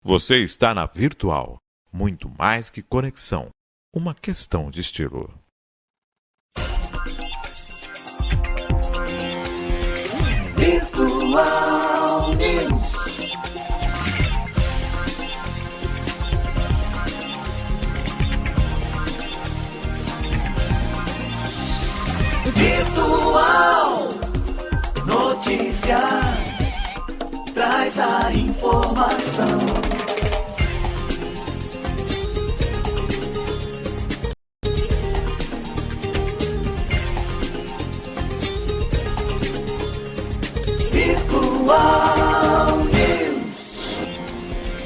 Você está na Virtual. Muito mais que conexão. Uma questão de estilo. Virtual News. Virtual Notícias. Traz a informação. Virtual News.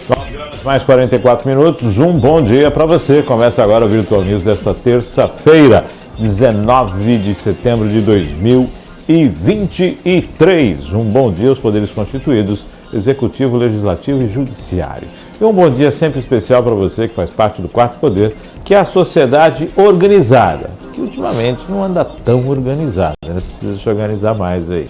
9 horas mais 44 minutos. Um bom dia para você. Começa agora o Virtual News desta terça-feira, 19 de setembro de 2023. Um bom dia aos poderes constituídos, Executivo, Legislativo e Judiciário. E um bom dia sempre especial para você que faz parte do quarto poder, que é a sociedade organizada, que ultimamente não anda tão organizada, né? Precisa se organizar mais aí.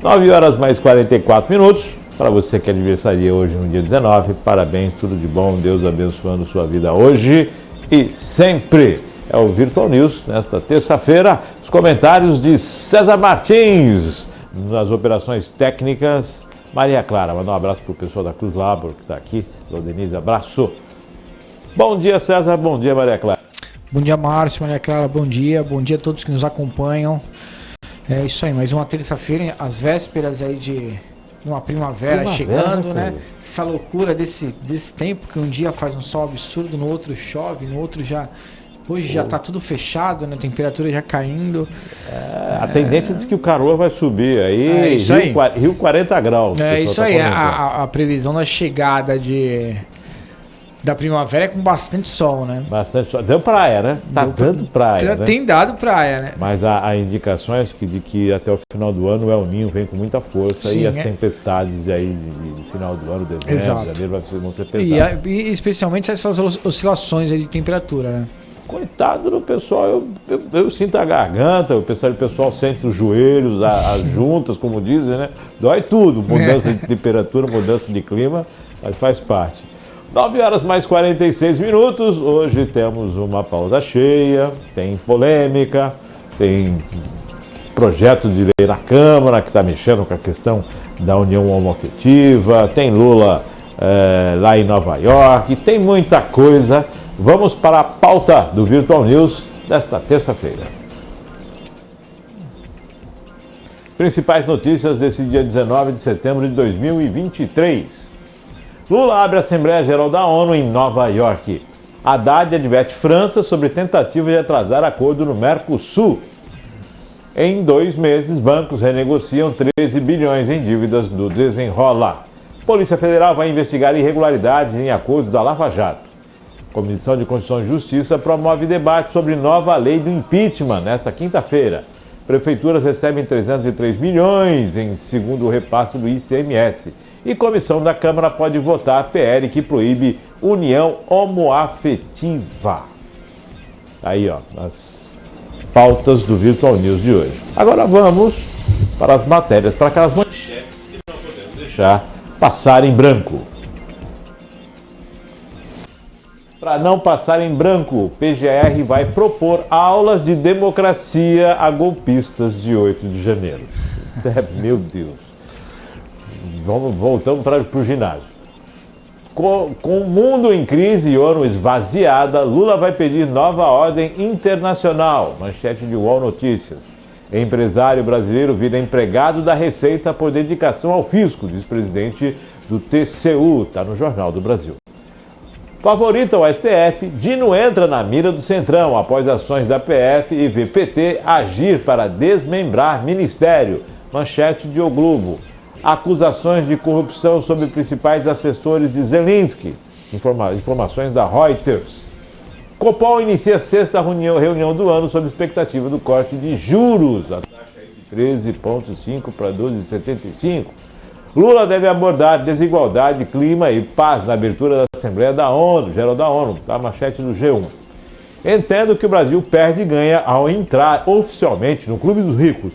9 horas mais 44 minutos. Para você que aniversaria hoje no dia 19, parabéns, tudo de bom, Deus abençoando sua vida hoje e sempre. É o Virtual News, nesta terça-feira, os comentários de César Martins, nas operações técnicas, Maria Clara. Manda um abraço para o pessoal da Cruz Labor que está aqui, Denise, abraço. Bom dia, César, bom dia, Maria Clara. Bom dia, Márcio, Maria Clara, bom dia a todos que nos acompanham. É isso aí, mais uma terça-feira, às vésperas aí de uma primavera chegando, né? Essa loucura desse tempo, que um dia faz um sol absurdo, no outro chove, no outro já... Hoje já tá tudo fechado, né? A temperatura já caindo. A tendência diz que o calor vai subir aí, Rio 40 graus. É isso aí, a previsão da chegada da primavera é com bastante sol, né? Bastante sol. Deu praia, né? Tá dando praia, né? Tem dado praia, né? Mas há indicações de que até o final do ano o El Niño vem com muita força. Sim, e as tempestades aí de final do ano, dezembro, janeiro, vão ser pesadas. E especialmente essas oscilações aí de temperatura, né? Coitado do pessoal, eu sinto a garganta, o pessoal sente os joelhos, as juntas, como dizem, né? Dói tudo, mudança de temperatura, mudança de clima, mas faz parte. 9 horas mais 46 minutos, hoje temos uma pauta cheia, tem polêmica, tem projeto de lei na Câmara que está mexendo com a questão da união homoafetiva, tem Lula lá em Nova York, tem muita coisa. Vamos para a pauta do Virtual News desta terça-feira. Principais notícias desse dia 19 de setembro de 2023. Lula abre a Assembleia Geral da ONU em Nova York. Haddad adverte França sobre tentativa de atrasar acordo no Mercosul. Em 2 meses, bancos renegociam 13 bilhões em dívidas do Desenrola. Polícia Federal vai investigar irregularidades em acordos da Lava Jato. Comissão de Constituição e Justiça promove debate sobre nova lei do impeachment nesta quinta-feira. Prefeituras recebem 303 milhões em segundo repasse do ICMS. E comissão da Câmara pode votar a PL que proíbe união homoafetiva. Aí, ó, as pautas do Virtual News de hoje. Agora vamos para as matérias, para aquelas manchetes que não podemos deixar passar em branco. Para não passar em branco, PGR vai propor aulas de democracia a golpistas de 8 de janeiro. Meu Deus. Voltamos para o ginásio. Com o mundo em crise e ONU esvaziada, Lula vai pedir nova ordem internacional. Manchete de UOL Notícias. Empresário brasileiro vira empregado da Receita por dedicação ao fisco, diz presidente do TCU. Está no Jornal do Brasil. Favorita ao STF, Dino entra na mira do Centrão após ações da PF e VPT agir para desmembrar ministério. Manchete de O Globo. Acusações de corrupção sobre principais assessores de Zelensky. Informações da Reuters. Copom inicia a 6ª reunião do ano sob expectativa do corte de juros. A taxa de 13,5 para 12,75. Lula deve abordar desigualdade, clima e paz na abertura da Assembleia da ONU, Geral da ONU, a manchete do G1. Entendo que o Brasil perde e ganha ao entrar oficialmente no Clube dos Ricos.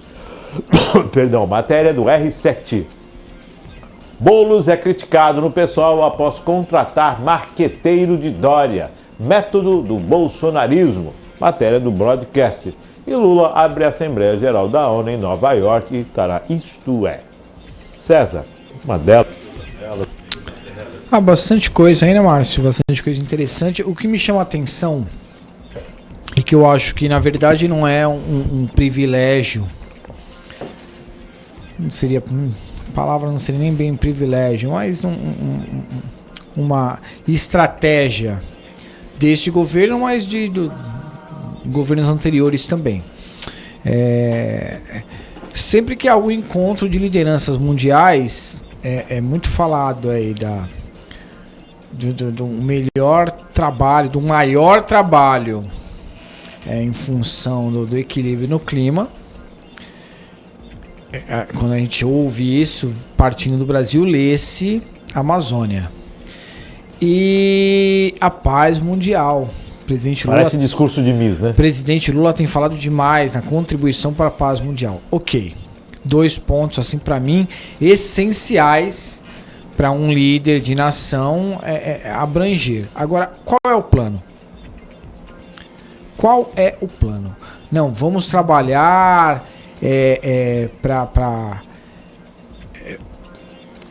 Perdão, matéria do R7. Boulos é criticado no pessoal após contratar marqueteiro de Dória. Método do bolsonarismo. Matéria do broadcast. E Lula abre a Assembleia Geral da ONU em Nova York e estará Isto É. César, uma delas. Bastante coisa aí, né, Márcio? Bastante coisa interessante. O que me chama a atenção e que eu acho que, na verdade, não é um privilégio. Não seria... A palavra não seria nem bem privilégio, mas uma estratégia deste governo, mas de governos anteriores também. Sempre que há um encontro de lideranças mundiais, é muito falado aí do melhor trabalho, do maior trabalho em função do equilíbrio no clima. Quando a gente ouve isso, partindo do Brasil, lê-se Amazônia. E a paz mundial. Presidente Lula, parece discurso de Miss, né? Presidente Lula tem falado demais na contribuição para a paz mundial. Ok. 2 pontos, assim, para mim, essenciais para um líder de nação abranger. Agora, qual é o plano? Qual é o plano? Não, vamos trabalhar para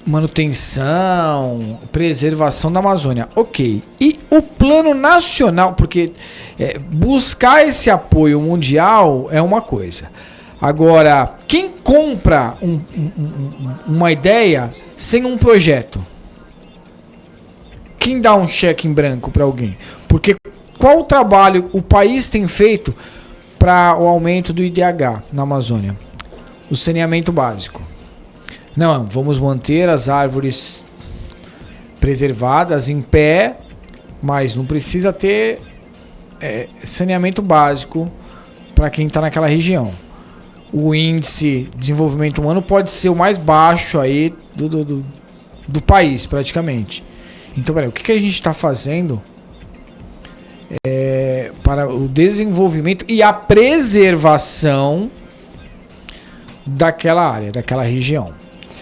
manutenção, preservação da Amazônia. Ok. E o plano nacional, porque buscar esse apoio mundial é uma coisa. Agora, quem compra uma ideia sem um projeto? Quem dá um cheque em branco para alguém? Porque qual o trabalho o país tem feito para o aumento do IDH na Amazônia? O saneamento básico. Não, vamos manter as árvores preservadas em pé, mas não precisa ter saneamento básico para quem está naquela região. O índice de desenvolvimento humano pode ser o mais baixo aí do país, praticamente. Então, peraí, o que a gente está fazendo para o desenvolvimento e a preservação daquela área, daquela região?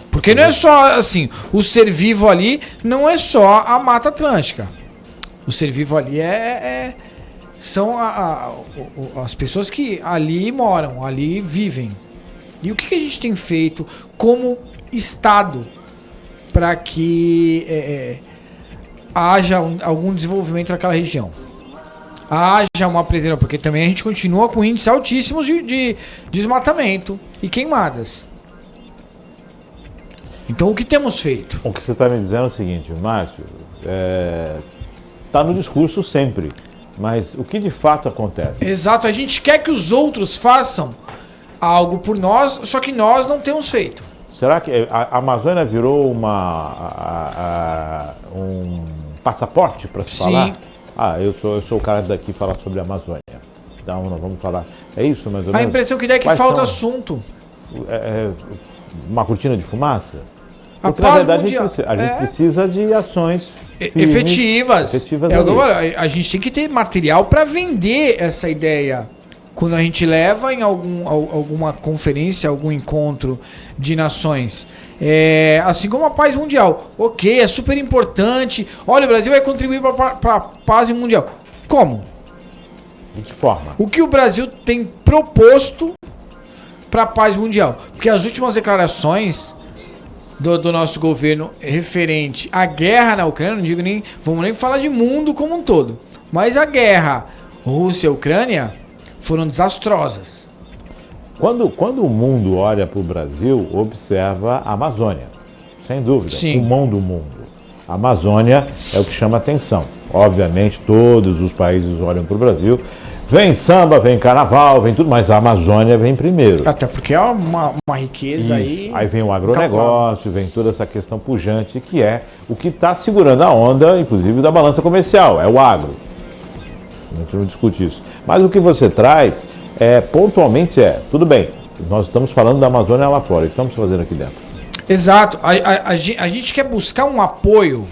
Porque não é só assim, o ser vivo ali não é só a Mata Atlântica. O ser vivo ali são as pessoas que ali moram, ali vivem. E o que a gente tem feito como Estado para que haja algum desenvolvimento naquela região? Haja uma presença, porque também a gente continua com índices altíssimos de desmatamento e queimadas. Então, o que temos feito? O que você está me dizendo é o seguinte, Márcio, está no discurso sempre, mas o que de fato acontece? Exato, a gente quer que os outros façam algo por nós, só que nós não temos feito. Será que a Amazônia virou um passaporte para se falar? Eu sou o cara daqui falar sobre a Amazônia. Então, nós vamos falar. É isso, mais ou menos? A impressão que dá é que falta assunto. Uma cortina de fumaça? A Porque, na verdade, mundial. a gente precisa de ações efetivas. A gente tem que ter material para vender essa ideia. Quando a gente leva em alguma conferência, algum encontro de nações. Assim como a paz mundial. Ok, é super importante. Olha, o Brasil vai contribuir para a paz mundial. Como? De que forma? O que o Brasil tem proposto para a paz mundial? Porque as últimas declarações do nosso governo referente à guerra na Ucrânia, não digo nem, vamos nem falar de mundo como um todo, mas a guerra Rússia-Ucrânia foram desastrosas. Quando o mundo olha para o Brasil, observa a Amazônia, sem dúvida, Sim. O pulmão do mundo. A Amazônia é o que chama atenção. Obviamente, todos os países olham para o Brasil. Vem samba, vem carnaval, vem tudo, mas a Amazônia vem primeiro. Até porque é uma riqueza. Isso. Aí vem o agronegócio, vem toda essa questão pujante, que é o que está segurando a onda, inclusive, da balança comercial, é o agro. A gente não discute isso. Mas o que você traz, pontualmente tudo bem, nós estamos falando da Amazônia lá fora, o que estamos fazendo aqui dentro? Exato, a gente quer buscar um apoio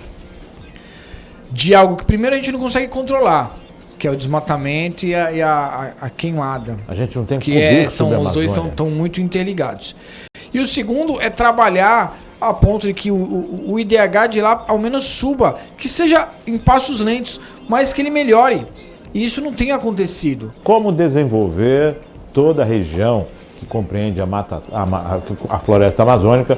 de algo que primeiro a gente não consegue controlar, que é o desmatamento e a queimada. A gente não tem poder sobre a os dois Amazônia. estão muito interligados. E o segundo é trabalhar a ponto de que o IDH de lá ao menos suba, que seja em passos lentos, mas que ele melhore. E isso não tem acontecido. Como desenvolver toda a região que compreende a floresta amazônica,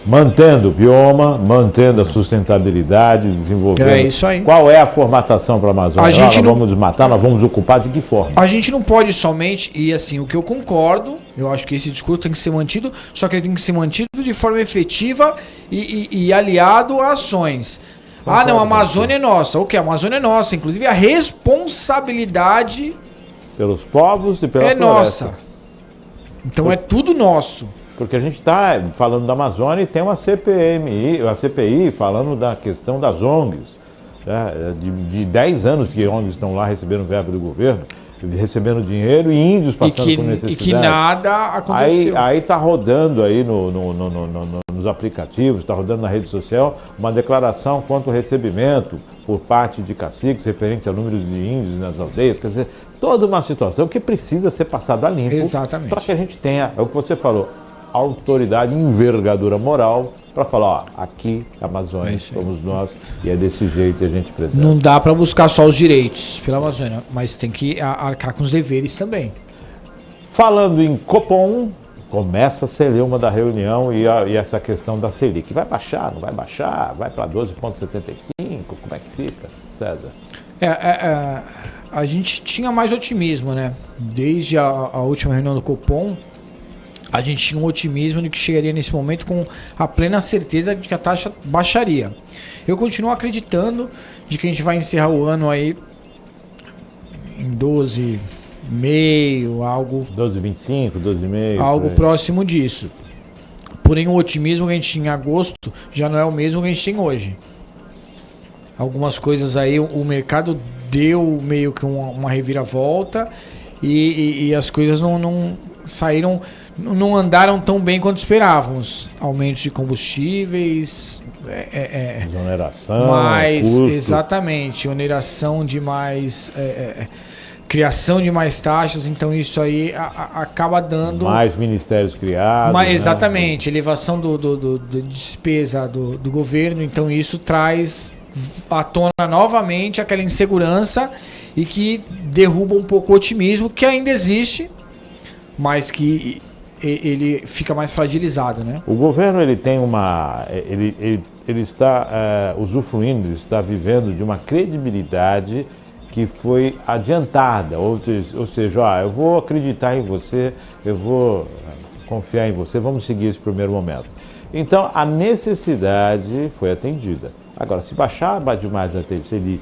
mantendo o bioma, mantendo a sustentabilidade, desenvolvendo. É isso aí. Qual é a formatação para a Amazônia? Nós vamos desmatar, nós vamos ocupar de que forma? A gente não pode somente, e assim, o que eu concordo, eu acho que esse discurso tem que ser mantido, só que ele tem que ser mantido de forma efetiva e aliado a ações. Não, a Amazônia é nossa. O que? A Amazônia é nossa. Inclusive a responsabilidade pelos povos e pela floresta. Nossa. Então é tudo nosso. Porque a gente está falando da Amazônia e tem uma CPI falando da questão das ONGs. Né? De 10 anos que ONGs estão lá recebendo verba do governo, recebendo dinheiro e índios passando por necessidade. E que nada aconteceu. Aí está rodando aí nos aplicativos, está rodando na rede social uma declaração quanto ao recebimento por parte de caciques referente a números de índios nas aldeias. Quer dizer, toda uma situação que precisa ser passada a limpo. Exatamente. Para que a gente tenha, é o que você falou, autoridade, envergadura moral para falar, aqui a Amazônia somos nós e é desse jeito que a gente precisa. Não dá para buscar só os direitos pela Amazônia, mas tem que arcar com os deveres também. Falando em Copom, começa a ser uma da reunião e essa questão da Selic. Vai baixar, não vai baixar? Vai para 12,75? Como é que fica, César? A gente tinha mais otimismo, né? Desde a última reunião do Copom, a gente tinha um otimismo de que chegaria nesse momento com a plena certeza de que a taxa baixaria. Eu continuo acreditando de que a gente vai encerrar o ano aí em 12,5, algo... 12,25, 12,5... Algo próximo disso. Porém, o otimismo que a gente tinha em agosto já não é o mesmo que a gente tem hoje. Algumas coisas aí, o mercado deu meio que uma reviravolta e as coisas não saíram... Não andaram tão bem quanto esperávamos. Aumentos de combustíveis, oneração, mais, exatamente, oneração de mais, criação de mais taxas. Então isso aí acaba dando mais ministérios criados. Exatamente, elevação do despesa do governo. Então isso traz à tona novamente aquela insegurança e que derruba um pouco o otimismo que ainda existe, mas que ele fica mais fragilizado, né? O governo ele tem ele está usufruindo, ele está vivendo de uma credibilidade que foi adiantada, ou seja, eu vou acreditar em você, eu vou confiar em você, vamos seguir esse primeiro momento. Então a necessidade foi atendida. Agora, se baixar demais a Selic,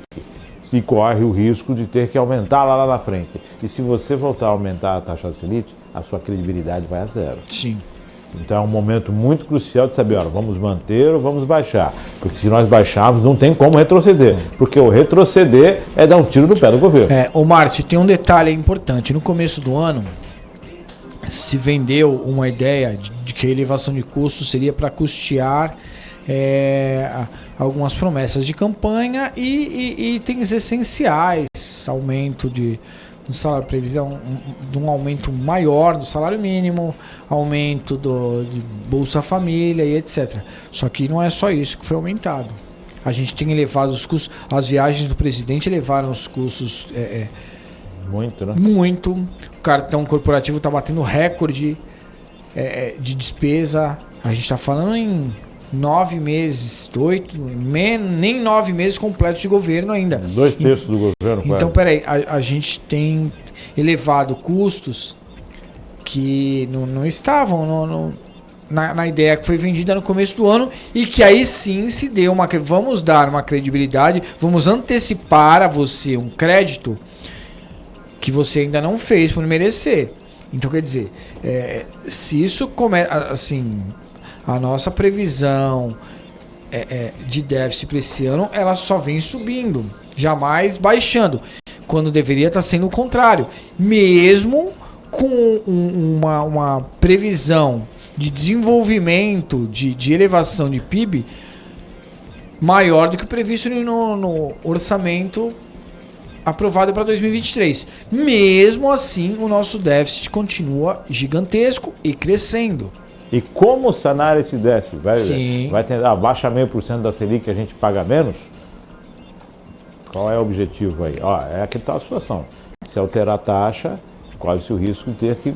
e corre o risco de ter que aumentar lá na frente. E se você voltar a aumentar a taxa Selic, a sua credibilidade vai a zero. Sim. Então é um momento muito crucial de saber, vamos manter ou vamos baixar. Porque se nós baixarmos, não tem como retroceder. Porque o retroceder é dar um tiro no pé do governo. Ô Márcio, tem um detalhe importante. No começo do ano, se vendeu uma ideia de que a elevação de custos seria para custear algumas promessas de campanha e itens essenciais, aumento do salário, previsão de um aumento maior do salário mínimo, aumento de Bolsa Família e etc. Só que não é só isso que foi aumentado. A gente tem elevado os custos, as viagens do presidente elevaram os custos muito, né? Muito. O cartão corporativo está batendo recorde de despesa. A gente está falando em 9 meses, 8, nem 9 meses completos de governo ainda. 2/3 do governo. Então, peraí, a gente tem elevado custos que não estavam na ideia que foi vendida no começo do ano e que aí sim se deu vamos dar uma credibilidade, vamos antecipar a você um crédito que você ainda não fez por merecer. Então, quer dizer, se isso começa assim... A nossa previsão de déficit para esse ano, ela só vem subindo, jamais baixando, quando deveria estar sendo o contrário. Mesmo com uma previsão de desenvolvimento, de elevação de PIB, maior do que o previsto no orçamento aprovado para 2023. Mesmo assim, o nosso déficit continua gigantesco e crescendo. E como sanar esse déficit? Sim. Vai tentar abaixar 0,5% da Selic que a gente paga menos? Qual é o objetivo aí? Ó, é aqui está a situação. Se alterar a taxa, corre-se o risco de ter que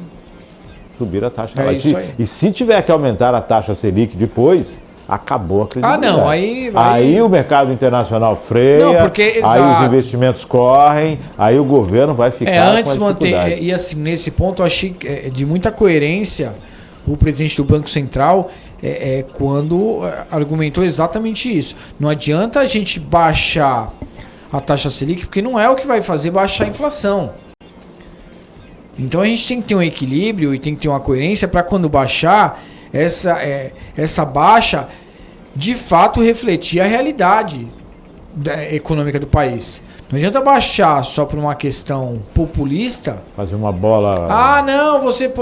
subir a taxa. É isso aí. E se tiver que aumentar a taxa Selic depois, acabou a credibilidade. Não, aí o mercado internacional freia, Não, porque, aí exato. os investimentos correm, aí o governo vai ficar antes com a dificuldade. e assim, nesse ponto eu achei de muita coerência o presidente do Banco Central quando argumentou exatamente isso. Não adianta a gente baixar a taxa Selic, porque não é o que vai fazer baixar a inflação. Então a gente tem que ter um equilíbrio e tem que ter uma coerência para quando baixar, essa baixa de fato refletir a realidade econômica do país. Não adianta baixar só por uma questão populista. Fazer uma bola... Não, você...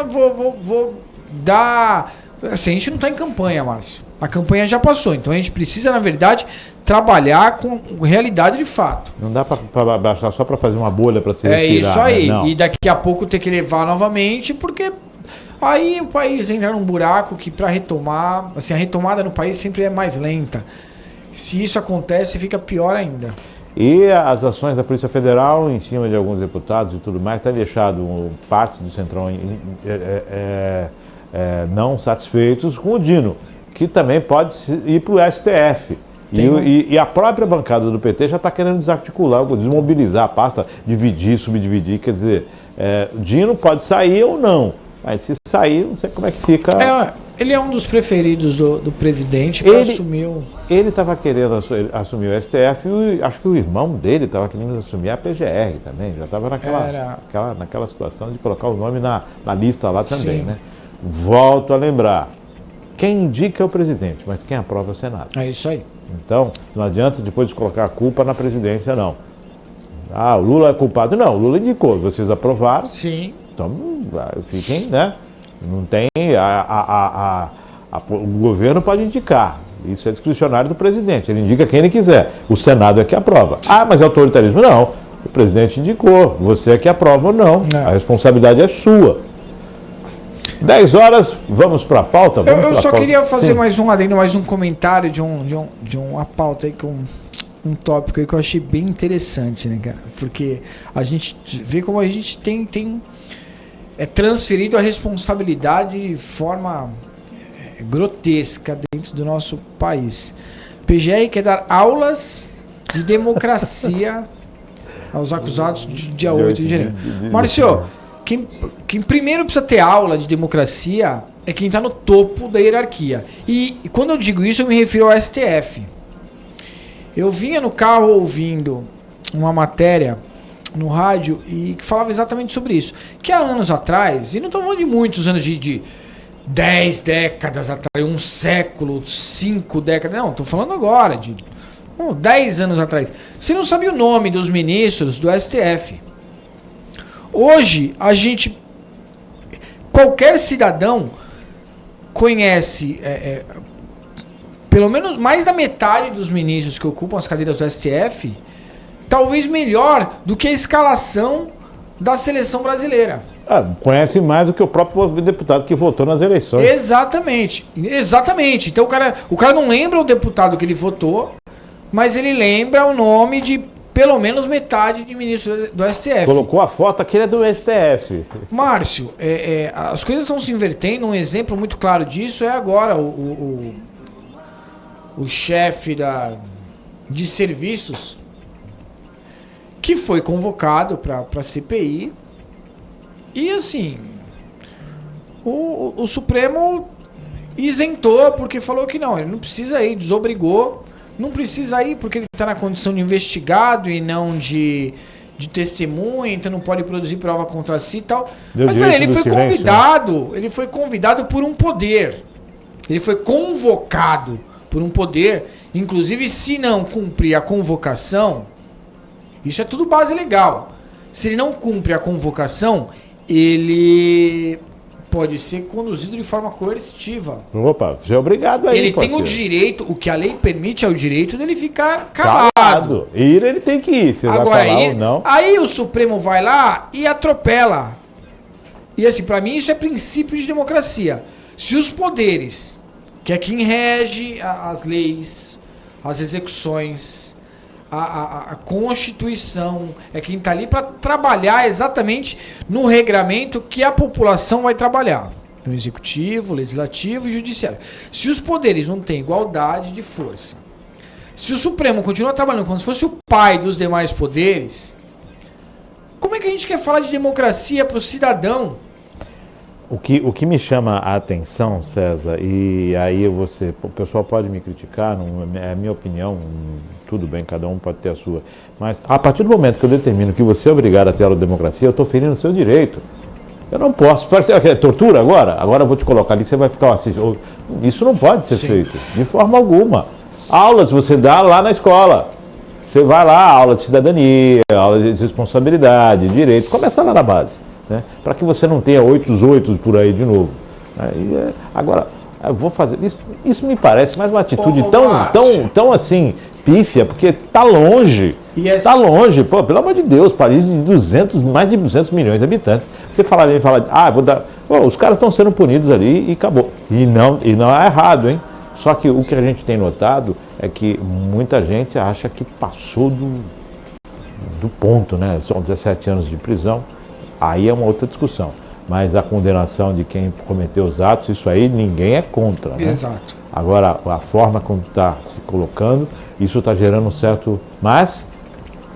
vou dar... Assim, a gente não está em campanha, Márcio. A campanha já passou. Então a gente precisa, na verdade, trabalhar com realidade de fato. Não dá para baixar só para fazer uma bolha para se retirar. É isso aí. Né? E daqui a pouco ter que levar novamente, porque aí o país entra num buraco que para retomar... Assim, a retomada no país sempre é mais lenta. Se isso acontece, fica pior ainda. E as ações da Polícia Federal em cima de alguns deputados e tudo mais têm deixado partes do Centrão não satisfeitos com o Dino, que também pode ir para o STF. E a própria bancada do PT já está querendo desarticular, desmobilizar a pasta, dividir, subdividir. Quer dizer, o Dino pode sair ou não. Mas se sair, não sei como é que fica. Ele é um dos preferidos do presidente para assumir o... Ele estava querendo assumir o STF e acho que o irmão dele estava querendo assumir a PGR também. Já estava naquela situação de colocar o nome na lista lá também, Sim. né? Volto a lembrar. Quem indica é o presidente, mas quem aprova é o Senado. É isso aí. Então, não adianta depois colocar a culpa na presidência, não. O Lula é culpado. Não, o Lula indicou. Vocês aprovaram. Sim. Então, fiquem, né? Não tem... o governo pode indicar. Isso é discricionário do presidente. Ele indica quem ele quiser. O Senado é que aprova. Mas é autoritarismo? Não. O presidente indicou. Você é que aprova ou não. A responsabilidade é sua. 10 horas, vamos para a pauta? Eu só queria fazer mais um adendo, mais um comentário de uma pauta aí com um tópico aí que eu achei bem interessante, né, cara? Porque a gente vê como a gente tem transferido a responsabilidade de forma grotesca dentro do nosso país. PGR quer dar aulas de democracia aos acusados de dia 8 de janeiro. Márcio, quem primeiro precisa ter aula de democracia é quem está no topo da hierarquia. E quando eu digo isso, eu me refiro ao STF. Eu vinha no carro ouvindo uma matéria no rádio e que falava exatamente sobre isso. Que há anos atrás, e não estou falando de muitos anos, de 10 décadas atrás, um século, 5 décadas, não, estou falando agora, de 10 anos atrás. Você não sabia o nome dos ministros do STF. Hoje, qualquer cidadão conhece pelo menos mais da metade dos ministros que ocupam as cadeiras do STF, talvez melhor do que a escalação da seleção brasileira. Conhece mais do que o próprio deputado que votou nas eleições. Exatamente. Então o cara não lembra o deputado que ele votou, mas ele lembra o nome de pelo menos metade de ministros do STF. Colocou a foto, aquele é do STF. Márcio, as coisas estão se invertendo. Um exemplo muito claro disso é agora o chefe de serviços que foi convocado para a CPI e assim o Supremo isentou porque falou que não, ele não precisa ir, desobrigou. Não precisa ir porque ele está na condição de investigado e não de testemunha, então não pode produzir prova contra si e tal. Mas ele foi convidado por um poder. Ele foi convocado por um poder. Inclusive, se não cumprir a convocação, isso é tudo base legal. Se ele não cumpre a convocação, ele pode ser conduzido de forma coercitiva. Opa, você é obrigado a ir. Ele tem o direito, o que a lei permite é o direito dele ficar calado. Ir ele tem que ir, se agora vai falar ou não. Aí o Supremo vai lá e atropela. E assim, pra mim isso é princípio de democracia. Se os poderes, que é quem rege as leis, as execuções, a Constituição, é quem está ali para trabalhar exatamente no regramento que a população vai trabalhar. No Executivo, Legislativo e Judiciário. Se os poderes não têm igualdade de força, se o Supremo continua trabalhando como se fosse o pai dos demais poderes, como é que a gente quer falar de democracia para o cidadão? O que me chama a atenção, César, e aí o pessoal pode me criticar, não é a minha opinião, tudo bem, cada um pode ter a sua, mas a partir do momento que eu determino que você é obrigado a ter a democracia, eu estou ferindo o seu direito. Eu não posso. Parece que é tortura agora? Agora eu vou te colocar ali, você vai ficar assistindo. Isso não pode ser feito, de forma alguma. Aulas você dá lá na escola. Você vai lá, aula de cidadania, aula de responsabilidade, direito, começa lá na base, né? Para que você não tenha 8 por aí de novo. Agora, eu vou fazer. Isso me parece mais uma atitude tão assim, pífia, porque está longe. Está longe, pô, pelo amor de Deus, país de mais de 200 milhões de habitantes. Você fala, vou dar. Pô, os caras estão sendo punidos ali e acabou. E não é errado, hein? Só que o que a gente tem notado é que muita gente acha que passou do ponto, né? São 17 anos de prisão, aí é uma outra discussão. Mas a condenação de quem cometeu os atos, isso aí ninguém é contra, né? Exato. Agora, a forma como está se colocando, isso está gerando um certo... Mas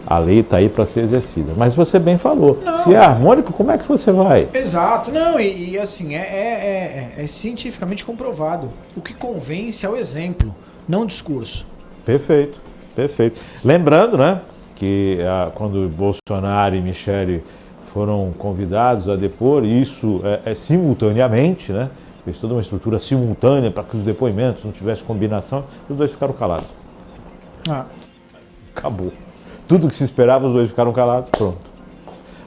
a lei está aí para ser exercida. Mas você bem falou, se é harmônico, como é que você vai? Exato. Não, e assim, é cientificamente comprovado. O que convence é o exemplo, não o discurso. Perfeito, perfeito. Lembrando, né, que quando Bolsonaro e Michele foram convidados a depor, isso simultaneamente, né? Fez toda uma estrutura simultânea para que os depoimentos não tivessem combinação, os dois ficaram calados. Acabou. Tudo que se esperava, os dois ficaram calados, pronto.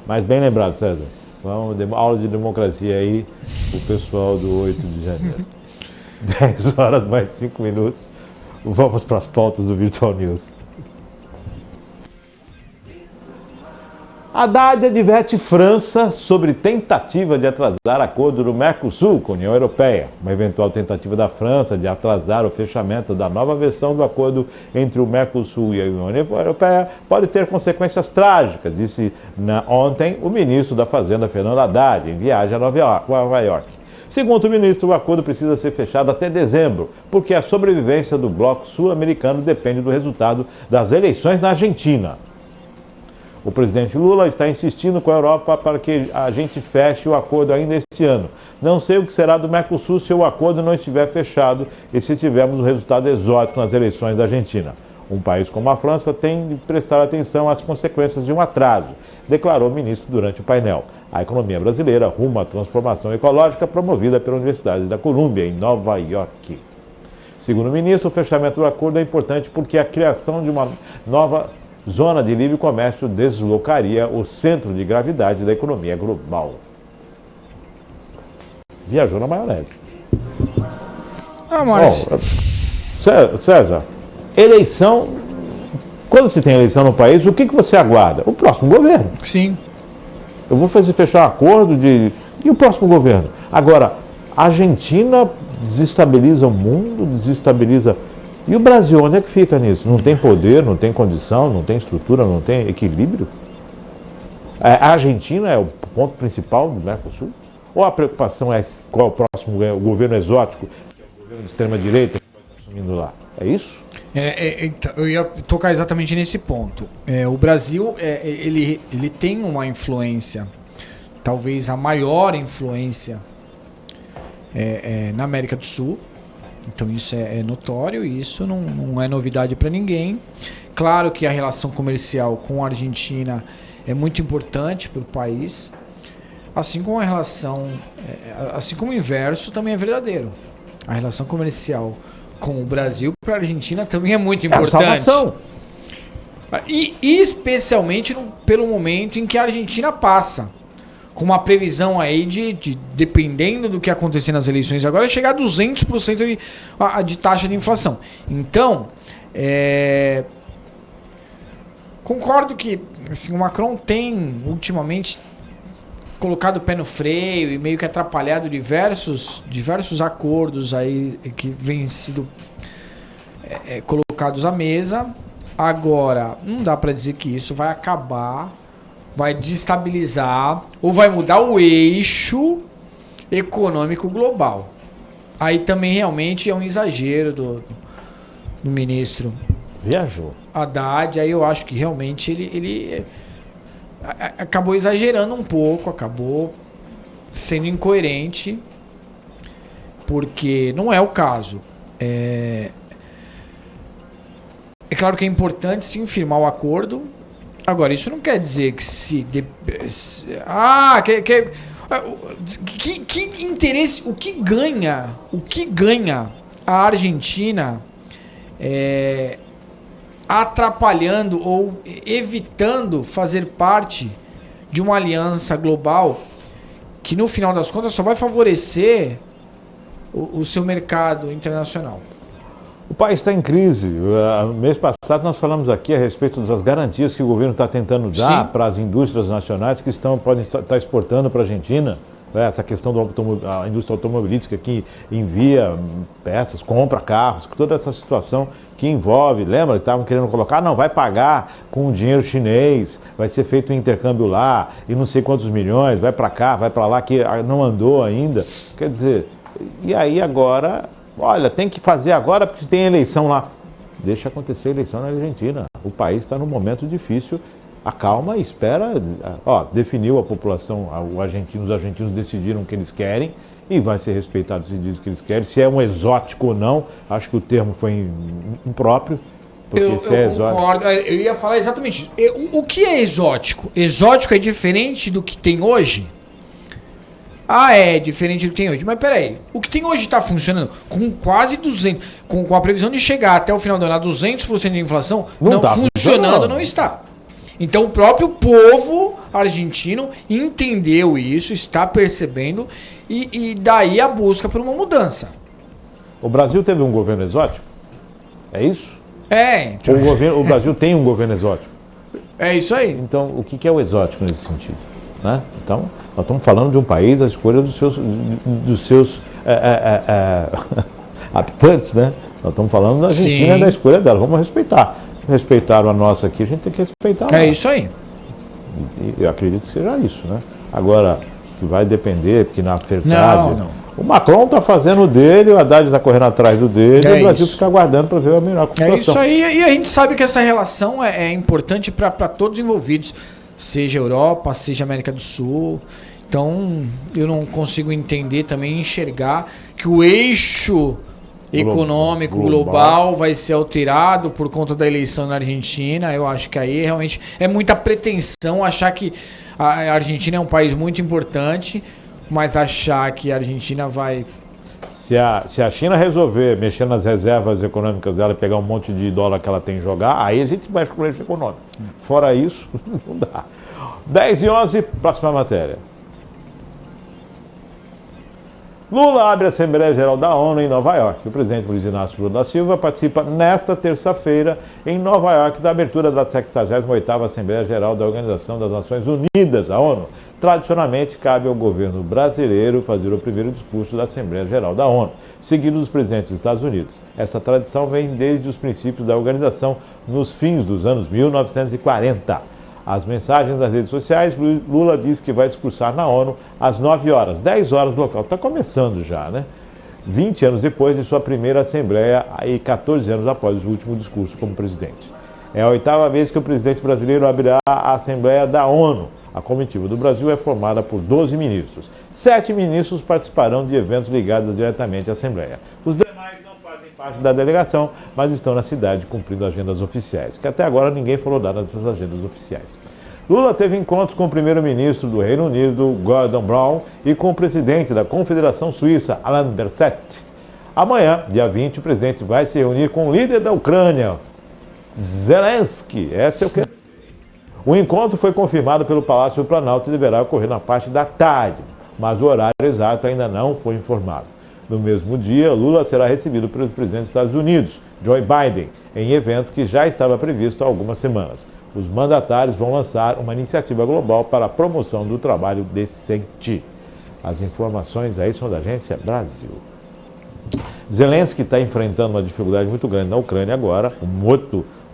Mas bem lembrado, César. Vamos, aula de democracia aí, o pessoal do 8 de janeiro. 10 horas mais 5 minutos. Vamos para as pautas do Virtual News. Haddad adverte França sobre tentativa de atrasar acordo do Mercosul com a União Europeia. Uma eventual tentativa da França de atrasar o fechamento da nova versão do acordo entre o Mercosul e a União Europeia pode ter consequências trágicas, disse ontem o ministro da Fazenda, Fernando Haddad, em viagem a Nova York. Segundo o ministro, o acordo precisa ser fechado até dezembro, porque a sobrevivência do bloco sul-americano depende do resultado das eleições na Argentina. O presidente Lula está insistindo com a Europa para que a gente feche o acordo ainda este ano. Não sei o que será do Mercosul se o acordo não estiver fechado e se tivermos um resultado exótico nas eleições da Argentina. Um país como a França tem de prestar atenção às consequências de um atraso, declarou o ministro durante o painel. A economia brasileira rumo à transformação ecológica promovida pela Universidade da Colômbia, em Nova York. Segundo o ministro, o fechamento do acordo é importante porque a criação de uma nova zona de livre comércio deslocaria o centro de gravidade da economia global. Viajou na maionese. Mas... César, eleição... Quando se tem eleição no país, o que você aguarda? O próximo governo. Sim. Eu vou fechar acordo de... E o próximo governo? Agora, a Argentina desestabiliza o mundo, desestabiliza... E o Brasil, onde é que fica nisso? Não tem poder, não tem condição, não tem estrutura, não tem equilíbrio? A Argentina é o ponto principal do Mercosul? Ou a preocupação é qual é o próximo o governo exótico, que é o governo de extrema-direita que vai estar assumindo lá? É isso? Eu ia tocar exatamente nesse ponto. O Brasil, ele tem uma influência, talvez a maior influência na América do Sul. Então isso é notório e isso não é novidade para ninguém. Claro que a relação comercial com a Argentina é muito importante para o país, assim como assim como o inverso também é verdadeiro. A relação comercial com o Brasil para a Argentina também é muito importante. E especialmente pelo momento em que a Argentina passa. Com uma previsão aí dependendo do que acontecer nas eleições agora, chegar a 200% de taxa de inflação. Então, concordo que assim, o Macron tem ultimamente colocado o pé no freio e meio que atrapalhado diversos acordos aí que vêm sido colocados à mesa. Agora, não dá para dizer que isso vai acabar, vai desestabilizar ou vai mudar o eixo econômico global. Aí também realmente é um exagero do ministro Viajou. Haddad. Aí eu acho que realmente ele acabou exagerando um pouco, acabou sendo incoerente, porque não é o caso. É claro que é importante sim firmar o acordo. Agora, isso não quer dizer que que interesse, o que ganha a Argentina atrapalhando ou evitando fazer parte de uma aliança global que no final das contas só vai favorecer o seu mercado internacional. O país está em crise. Mês passado nós falamos aqui a respeito das garantias que o governo está tentando dar para as indústrias nacionais que podem estar exportando para a Argentina. Essa questão da indústria automobilística que envia peças, compra carros, toda essa situação que envolve, lembra que estavam querendo colocar, não, vai pagar com dinheiro chinês, vai ser feito um intercâmbio lá, e não sei quantos milhões, vai para cá, vai para lá, que não andou ainda. Quer dizer, e aí agora, olha, tem que fazer agora porque tem eleição lá. Deixa acontecer a eleição na Argentina. O país está num momento difícil. Acalma e espera. Definiu a população, os argentinos decidiram o que eles querem e vai ser respeitado se diz o que eles querem. Se é um exótico ou não, acho que o termo foi impróprio. Eu concordo, eu ia falar exatamente isso. O que é exótico? Exótico é diferente do que tem hoje? É diferente do que tem hoje. Mas peraí, o que tem hoje está funcionando com quase 200, com a previsão de chegar até o final do ano a 200% de inflação, não tá funcionando, não está. Então o próprio povo argentino entendeu isso, está percebendo e daí a busca por uma mudança. O Brasil teve um governo exótico? É isso? Então... O Brasil tem um governo exótico? É isso aí. Então o que é o exótico nesse sentido? Né? Então nós estamos falando de um país à escolha dos seus habitantes, né? Nós estamos falando da Argentina, da escolha dela, vamos respeitar. Respeitaram a nossa aqui, a gente tem que respeitar a nossa. Isso aí. E eu acredito que seja isso, né? Agora, que vai depender, porque na verdade... Não. O Macron está fazendo o dele, o Haddad está correndo atrás do dele, e o Brasil fica aguardando para ver a melhor situação. É isso aí, e a gente sabe que essa relação é importante para todos os envolvidos, seja Europa, seja América do Sul. Então, eu não consigo entender também, enxergar que o eixo econômico global vai ser alterado por conta da eleição na Argentina. Eu acho que aí realmente é muita pretensão achar que a Argentina é um país muito importante, mas achar que a Argentina vai... Se a China resolver mexer nas reservas econômicas dela e pegar um monte de dólar que ela tem em jogar, aí a gente vai para o eixo econômico. Fora isso, não dá. 10h11, próxima matéria. Lula abre a Assembleia Geral da ONU em Nova York. O presidente Luiz Inácio Lula da Silva participa nesta terça-feira em Nova York da abertura da 78ª Assembleia Geral da Organização das Nações Unidas, a ONU. Tradicionalmente, cabe ao governo brasileiro fazer o primeiro discurso da Assembleia Geral da ONU, seguido dos presidentes dos Estados Unidos. Essa tradição vem desde os princípios da organização nos fins dos anos 1940. As mensagens nas redes sociais, Lula diz que vai discursar na ONU às 9 horas, 10 horas do local. Está começando já, né? 20 anos depois de sua primeira Assembleia e 14 anos após o último discurso como presidente. É a 8ª vez que o presidente brasileiro abrirá a Assembleia da ONU. A comitiva do Brasil é formada por 12 ministros. 7 ministros participarão de eventos ligados diretamente à Assembleia. Os demais não fazem parte da delegação, mas estão na cidade cumprindo agendas oficiais, que até agora ninguém falou nada dessas agendas oficiais. Lula teve encontros com o primeiro-ministro do Reino Unido, Gordon Brown, e com o presidente da Confederação Suíça, Alain Berset. Amanhã, dia 20, o presidente vai se reunir com o líder da Ucrânia, Zelensky. Essa eu quero. O encontro foi confirmado pelo Palácio do Planalto e deverá ocorrer na parte da tarde, mas o horário exato ainda não foi informado. No mesmo dia, Lula será recebido pelo presidente dos Estados Unidos, Joe Biden, em evento que já estava previsto há algumas semanas. os mandatários vão lançar uma iniciativa global para a promoção do trabalho decente. As informações aí são da Agência Brasil. Zelensky está enfrentando uma dificuldade muito grande na Ucrânia agora, uma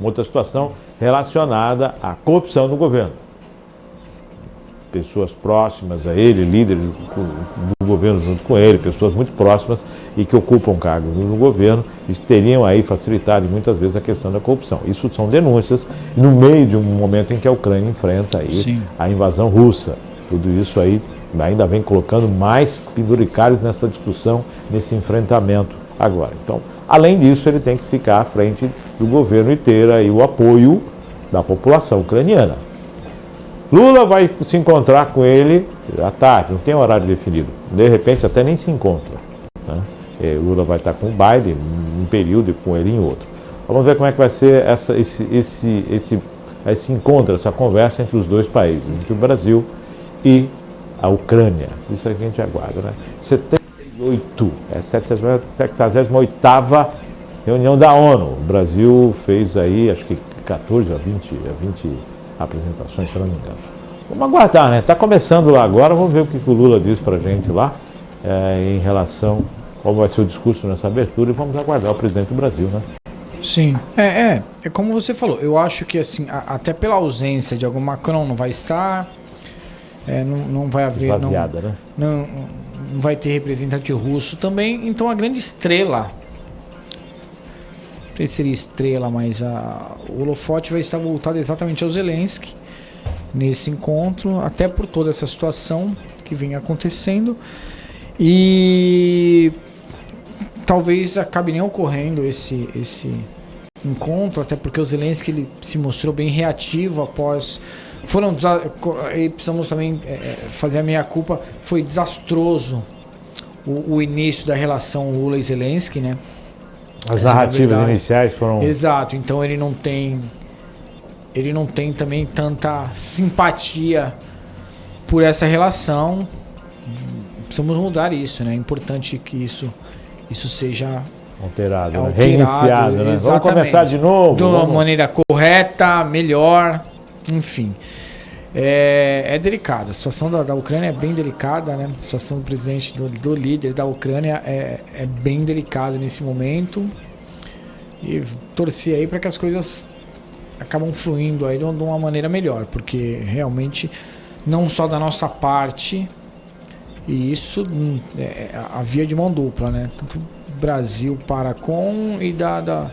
outra situação relacionada à corrupção no governo. Pessoas próximas a ele, líderes do governo junto com ele, pessoas muito próximas e que ocupam cargos no governo, eles teriam aí facilitado muitas vezes a questão da corrupção. Isso são denúncias no meio de um momento em que a Ucrânia enfrenta aí a invasão russa. Tudo isso aí ainda vem colocando mais penduricalhos nessa discussão, nesse enfrentamento agora. Então, além disso, ele tem que ficar à frente do governo e ter aí o apoio da população ucraniana. Lula vai se encontrar com ele à tarde, não tem horário definido. De repente, até nem se encontra, né? Lula vai estar com o Biden em um período e com ele em outro. Vamos ver como é que vai ser esse encontro, essa conversa entre os dois países, entre o Brasil e a Ucrânia. Isso aí que a gente aguarda, né? 78, é a 78ª reunião da ONU. O Brasil fez aí, acho que 14 a 20 apresentações, se não me engano. Vamos aguardar, né? Está começando lá agora, vamos ver o que o Lula diz pra gente lá, em relação como vai ser o discurso nessa abertura, e vamos aguardar o presidente do Brasil, né? Sim, é como você falou, eu acho que assim, até pela ausência de algum Macron não vai estar, não vai haver, Baseada, né? não vai ter representante russo também, então a grande estrela, não sei se seria estrela, mas o holofote vai estar voltado exatamente ao Zelensky nesse encontro, até por toda essa situação que vem acontecendo, e talvez acabe nem ocorrendo esse encontro, até porque o Zelensky ele se mostrou bem reativo após... E precisamos também fazer a meia-culpa, foi desastroso o início da relação Lula e Zelensky, né? As narrativas iniciais foram... Exato, então ele não tem também tanta simpatia por essa relação. Precisamos mudar isso, né? É importante que isso seja alterado, né? Reiniciado, né? Vamos começar de novo. De uma maneira correta, melhor, enfim. É delicado. A situação da Ucrânia é bem delicada, né? A situação do presidente, do líder da Ucrânia é bem delicada nesse momento. E torcer aí para que as coisas acabam fluindo aí de uma maneira melhor, porque realmente não só da nossa parte, e isso a via de mão dupla, né? Tanto o Brasil para com e da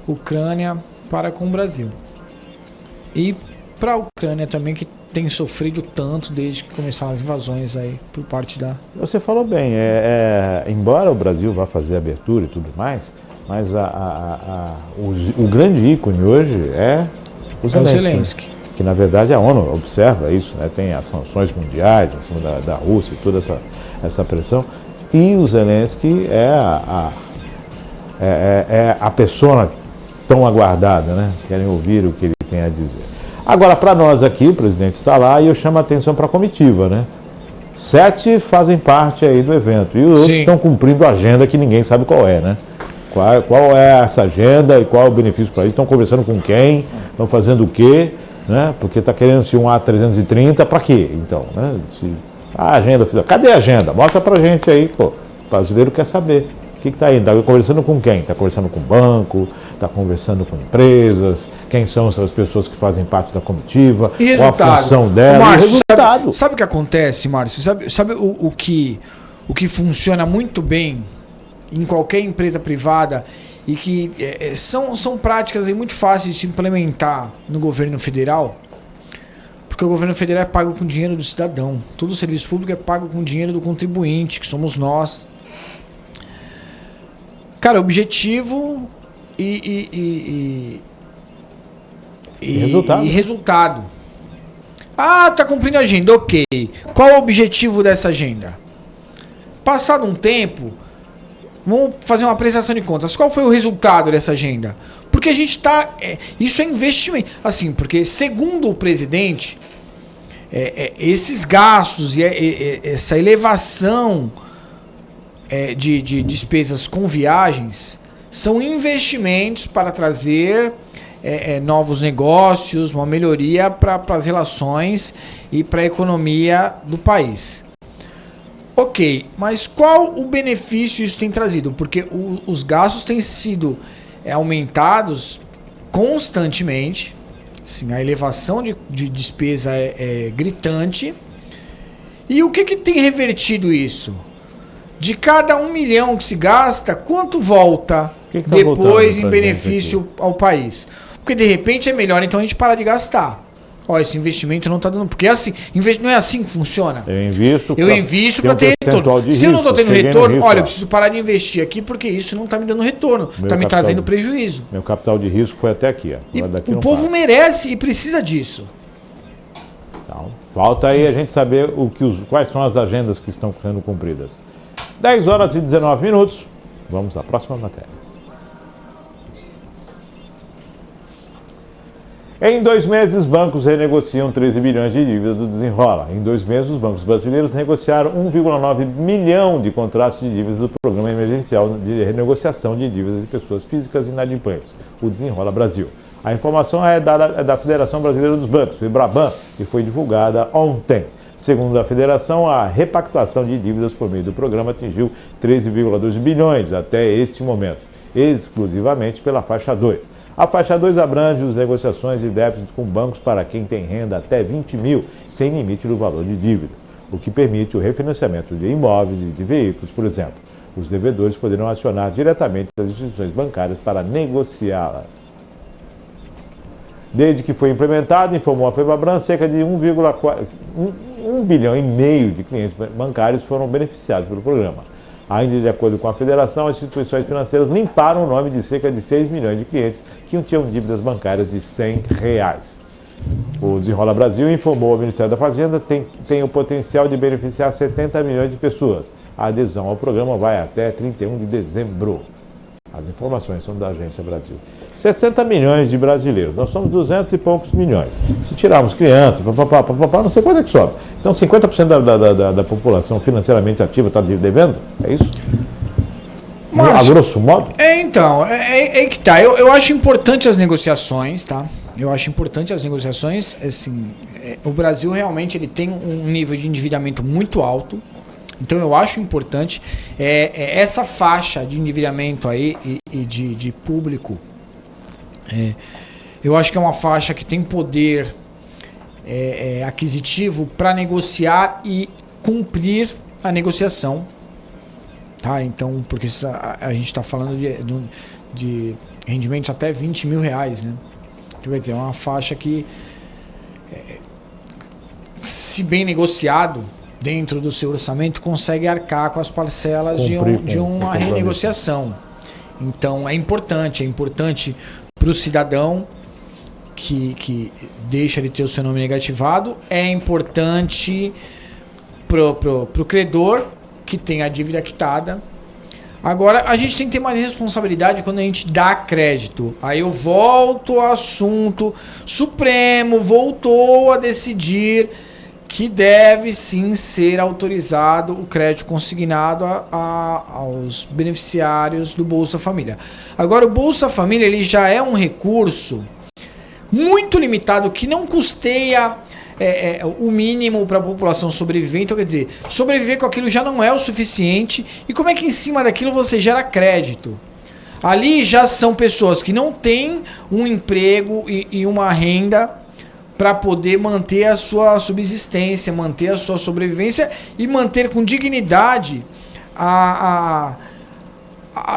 Ucrânia para com o Brasil. E para a Ucrânia também, que tem sofrido tanto desde que começaram as invasões aí por parte da... Você falou bem, embora o Brasil vá fazer abertura e tudo mais, mas o grande ícone hoje é o Zelensky. Que na verdade a ONU observa isso, né? Tem as sanções mundiais em cima da Rússia e toda essa pressão. E o Zelensky é a pessoa tão aguardada, né? Querem ouvir o que ele tem a dizer. Agora, para nós aqui, o presidente está lá e eu chamo a atenção para a comitiva, né? 7 fazem parte aí do evento e os outros estão cumprindo a agenda que ninguém sabe qual é, né? Qual é essa agenda e qual é o benefício para eles? Estão conversando com quem? Estão fazendo o quê? Né? Porque está querendo se um A330 para quê? Então, né? A agenda, cadê a agenda? Mostra pra gente aí, pô. O brasileiro quer saber. O que está indo? Está conversando com quem? Está conversando com banco, está conversando com empresas, quem são essas pessoas que fazem parte da comitiva, e resultado? Qual a função dela, Márcio, e resultado. Sabe o que acontece, Márcio? Sabe o que funciona muito bem em qualquer empresa privada e que são práticas aí muito fáceis de se implementar no governo federal? Porque o governo federal é pago com dinheiro do cidadão. Todo o serviço público é pago com dinheiro do contribuinte, que somos nós. Cara, objetivo e resultado. Ah, tá cumprindo a agenda, ok. Qual é o objetivo dessa agenda? Passado um tempo, vamos fazer uma prestação de contas. Qual foi o resultado dessa agenda? Porque a gente tá... isso é investimento. Assim, porque segundo o presidente, esses gastos e essa elevação de despesas com viagens são investimentos para trazer novos negócios, uma melhoria para as relações e para a economia do país. Ok, mas qual o benefício isso tem trazido? Porque os gastos têm sido aumentados constantemente, assim, a elevação de despesa é gritante. E o que tem revertido isso? De cada 1 milhão que se gasta, quanto volta depois em benefício ao país? Porque de repente é melhor então a gente parar de gastar. Ó, esse investimento não está dando. Porque assim, não é assim que funciona. Eu invisto para ter retorno. Se eu não estou tendo retorno, olha, eu preciso parar de investir aqui porque isso não está me dando retorno. Está me trazendo prejuízo. Meu capital de risco foi até aqui. E o povo merece e precisa disso. Então, falta aí a gente saber quais são as agendas que estão sendo cumpridas. 10 horas e 19 minutos. Vamos à próxima matéria. Em 2 meses, bancos renegociam 13 bilhões de dívidas do Desenrola. Em 2 meses, os bancos brasileiros negociaram 1,9 milhão de contratos de dívidas do Programa Emergencial de Renegociação de Dívidas de Pessoas Físicas Inadimplentes, o Desenrola Brasil. A informação é da Federação Brasileira dos Bancos, o Febraban, e foi divulgada ontem. Segundo a federação, a repactuação de dívidas por meio do programa atingiu 13,2 bilhões até este momento, exclusivamente pela faixa 2. A faixa 2 abrange as negociações de débitos com bancos para quem tem renda até 20 mil, sem limite do valor de dívida, o que permite o refinanciamento de imóveis e de veículos, por exemplo. Os devedores poderão acionar diretamente as instituições bancárias para negociá-las. Desde que foi implementado, informou a Febraban, cerca de 1,1 bilhão e meio de clientes bancários foram beneficiados pelo programa. Ainda de acordo com a federação, as instituições financeiras limparam o nome de cerca de 6 milhões de clientes que tinham dívidas bancárias de R$100. O Desenrola Brasil informou ao Ministério da Fazenda que tem o potencial de beneficiar 70 milhões de pessoas. A adesão ao programa vai até 31 de dezembro. As informações são da Agência Brasil. 60 milhões de brasileiros, nós somos 200 e poucos milhões. Se tirarmos crianças, não sei quanto é que sobra. Então 50% da população financeiramente ativa está devendo? É isso? Mas, a grosso modo? É que tá. Eu acho importante as negociações, tá? Eu acho importante as negociações. Assim, o Brasil realmente ele tem um nível de endividamento muito alto. Então eu acho importante essa faixa de endividamento aí e de público. Eu acho que é uma faixa que tem poder aquisitivo para negociar e cumprir a negociação. Tá? Então, porque a gente está falando de rendimentos até R$20 mil, né? Quer dizer, é uma faixa que, se bem negociado dentro do seu orçamento, consegue arcar com as parcelas de uma renegociação. Então, é importante para o cidadão que deixa de ter o seu nome negativado, é importante pro credor que tem a dívida quitada. Agora, a gente tem que ter mais responsabilidade quando a gente dá crédito. Aí eu volto ao assunto. Supremo voltou a decidir que deve sim ser autorizado o crédito consignado aos beneficiários do Bolsa Família. Agora, o Bolsa Família ele já é um recurso muito limitado que não custeia o mínimo para a população sobreviver. Então, quer dizer, sobreviver com aquilo já não é o suficiente. E como é que em cima daquilo você gera crédito? Ali já são pessoas que não têm um emprego e uma renda para poder manter a sua subsistência, manter a sua sobrevivência e manter com dignidade a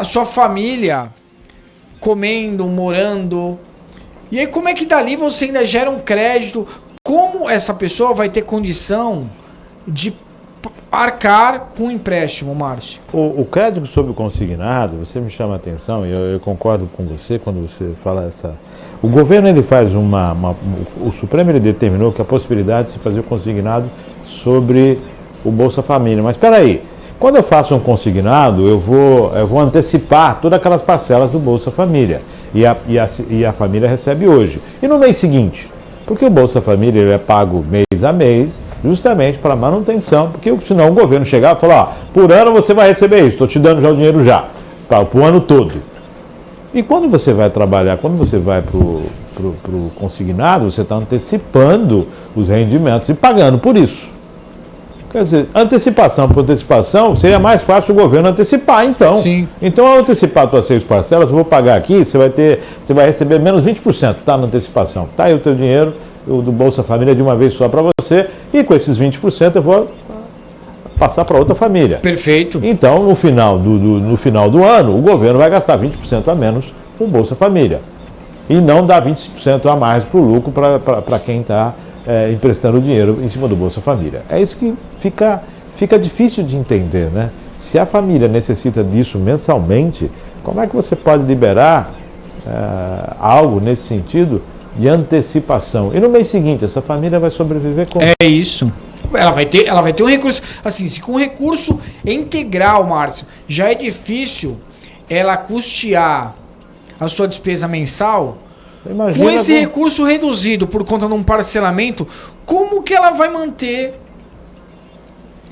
sua família comendo, morando. E aí como é que dali você ainda gera um crédito? Como essa pessoa vai ter condição de arcar com o empréstimo, Márcio? O crédito sob consignado, você me chama a atenção, e eu concordo com você quando você fala essa... O governo ele faz o Supremo ele determinou que a possibilidade de se fazer o consignado sobre o Bolsa Família. Mas espera aí, quando eu faço um consignado, eu vou antecipar todas aquelas parcelas do Bolsa Família. E a família recebe hoje. E no mês seguinte? Porque o Bolsa Família ele é pago mês a mês, justamente para manutenção, porque senão o governo chegar e falar, por ano você vai receber isso, estou te dando já o dinheiro já, para o ano todo. E quando você vai trabalhar, quando você vai para o consignado, você está antecipando os rendimentos e pagando por isso. Quer dizer, antecipação por antecipação, seria mais fácil o governo antecipar, então. Sim. Então, ao antecipar as tuas 6 parcelas, eu vou pagar aqui, você vai receber menos 20%, tá, na antecipação. Tá aí o teu dinheiro, o do Bolsa Família de uma vez só para você, e com esses 20% eu vou passar para outra família. Perfeito. Então, no final do ano, o governo vai gastar 20% a menos com o Bolsa Família. E não dá 20% a mais para o lucro para quem está emprestando dinheiro em cima do Bolsa Família. É isso que fica difícil de entender, né? Se a família necessita disso mensalmente, como é que você pode liberar algo nesse sentido de antecipação? E no mês seguinte, essa família vai sobreviver como? É isso. Ela vai ter um recurso. Assim, se com recurso integral, Márcio, já é difícil ela custear a sua despesa mensal, com esse recurso reduzido por conta de um parcelamento, como que ela vai manter?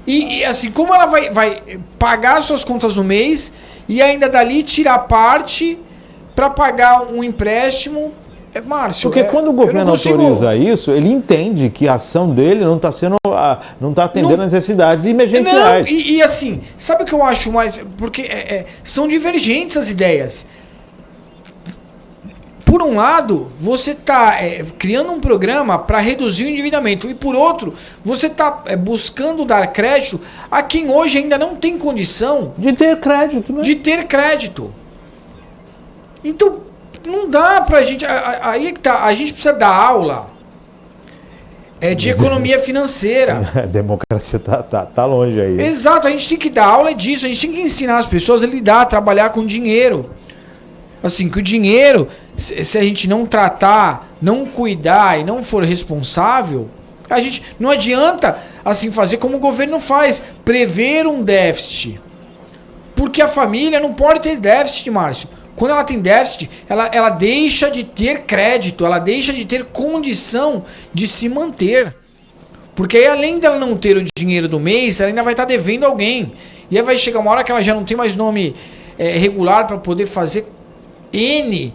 E assim, como ela vai pagar suas contas no mês e ainda dali tirar parte para pagar um empréstimo? Márcio, porque quando o governo autoriza isso, ele entende que a ação dele não está atendendo às necessidades emergenciais. Não, e assim, sabe o que eu acho mais? Porque são divergentes as ideias. Por um lado, você está criando um programa para reduzir o endividamento, e por outro, você está buscando dar crédito a quem hoje ainda não tem condição de ter crédito, né? De ter crédito. Então, não dá pra gente. Aí que tá. A gente precisa dar aula de economia financeira. A democracia tá longe aí. Exato, a gente tem que dar aula disso. A gente tem que ensinar as pessoas a lidar, a trabalhar com dinheiro. Assim, que o dinheiro, se a gente não tratar, não cuidar e não for responsável, a gente não adianta assim fazer como o governo faz, prever um déficit. Porque a família não pode ter déficit, Márcio. Quando ela tem déficit, ela deixa de ter crédito, ela deixa de ter condição de se manter. Porque aí, além dela não ter o dinheiro do mês, ela ainda vai estar devendo alguém. E aí vai chegar uma hora que ela já não tem mais nome regular para poder fazer N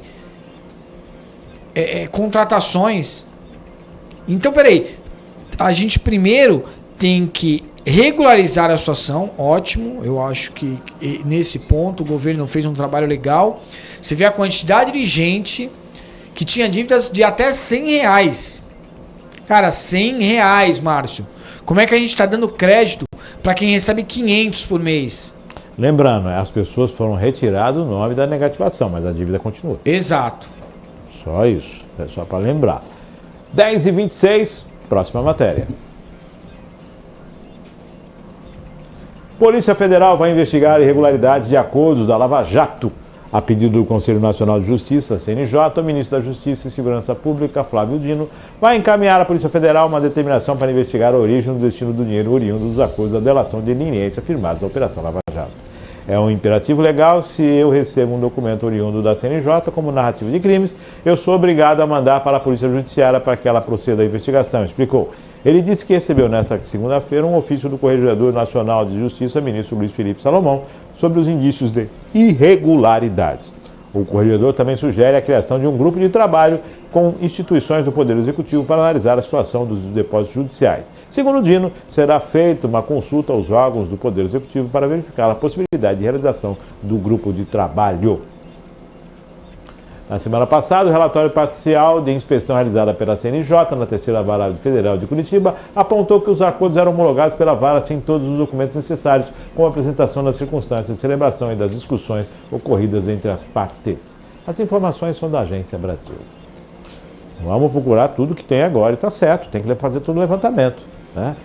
contratações. Então, peraí. A gente primeiro tem que regularizar a situação, ótimo, eu acho que nesse ponto o governo fez um trabalho legal. Você vê a quantidade de gente que tinha dívidas de até R$100. Cara, R$100, Márcio. Como é que a gente está dando crédito para quem recebe 500 por mês? Lembrando, as pessoas foram retiradas o nome da negativação, mas a dívida continua. Exato. Só isso, é só para lembrar. 10h26, próxima matéria. Polícia Federal vai investigar irregularidades de acordos da Lava Jato. A pedido do Conselho Nacional de Justiça, CNJ, o ministro da Justiça e Segurança Pública, Flávio Dino, vai encaminhar à Polícia Federal uma determinação para investigar a origem e o destino do dinheiro oriundo dos acordos da delação de leniência firmados na Operação Lava Jato. É um imperativo legal, se eu recebo um documento oriundo da CNJ como narrativa de crimes, eu sou obrigado a mandar para a Polícia Judiciária para que ela proceda à investigação, explicou. Ele disse que recebeu nesta segunda-feira um ofício do Corregedor Nacional de Justiça, ministro Luiz Felipe Salomão, sobre os indícios de irregularidades. O corregedor também sugere a criação de um grupo de trabalho com instituições do Poder Executivo para analisar a situação dos depósitos judiciais. Segundo Dino, será feita uma consulta aos órgãos do Poder Executivo para verificar a possibilidade de realização do grupo de trabalho. Na semana passada, o relatório parcial de inspeção realizada pela CNJ na Terceira Vara Federal de Curitiba apontou que os acordos eram homologados pela vara sem todos os documentos necessários, com a apresentação das circunstâncias de celebração e das discussões ocorridas entre as partes. As informações são da Agência Brasil. Vamos procurar tudo que tem agora e está certo, tem que fazer todo o levantamento, né?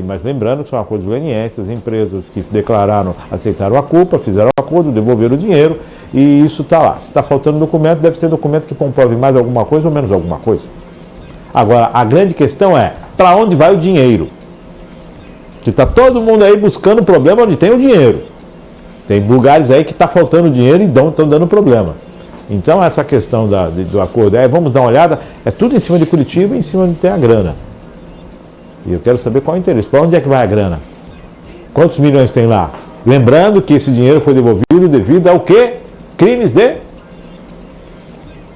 Mas lembrando que são acordos lenientes, as empresas que declararam, aceitaram a culpa, fizeram o acordo, devolveram o dinheiro e isso está lá. Se está faltando documento, deve ser documento que comprove mais alguma coisa ou menos alguma coisa. Agora, a grande questão é, para onde vai o dinheiro? Que está todo mundo aí buscando problema onde tem o dinheiro. Tem lugares aí que está faltando dinheiro e estão dando problema. Então, essa questão do acordo, vamos dar uma olhada, é tudo em cima de Curitiba e em cima de tem a grana. E eu quero saber qual é o interesse, para onde é que vai a grana? Quantos milhões tem lá? Lembrando que esse dinheiro foi devolvido devido ao quê? Crimes de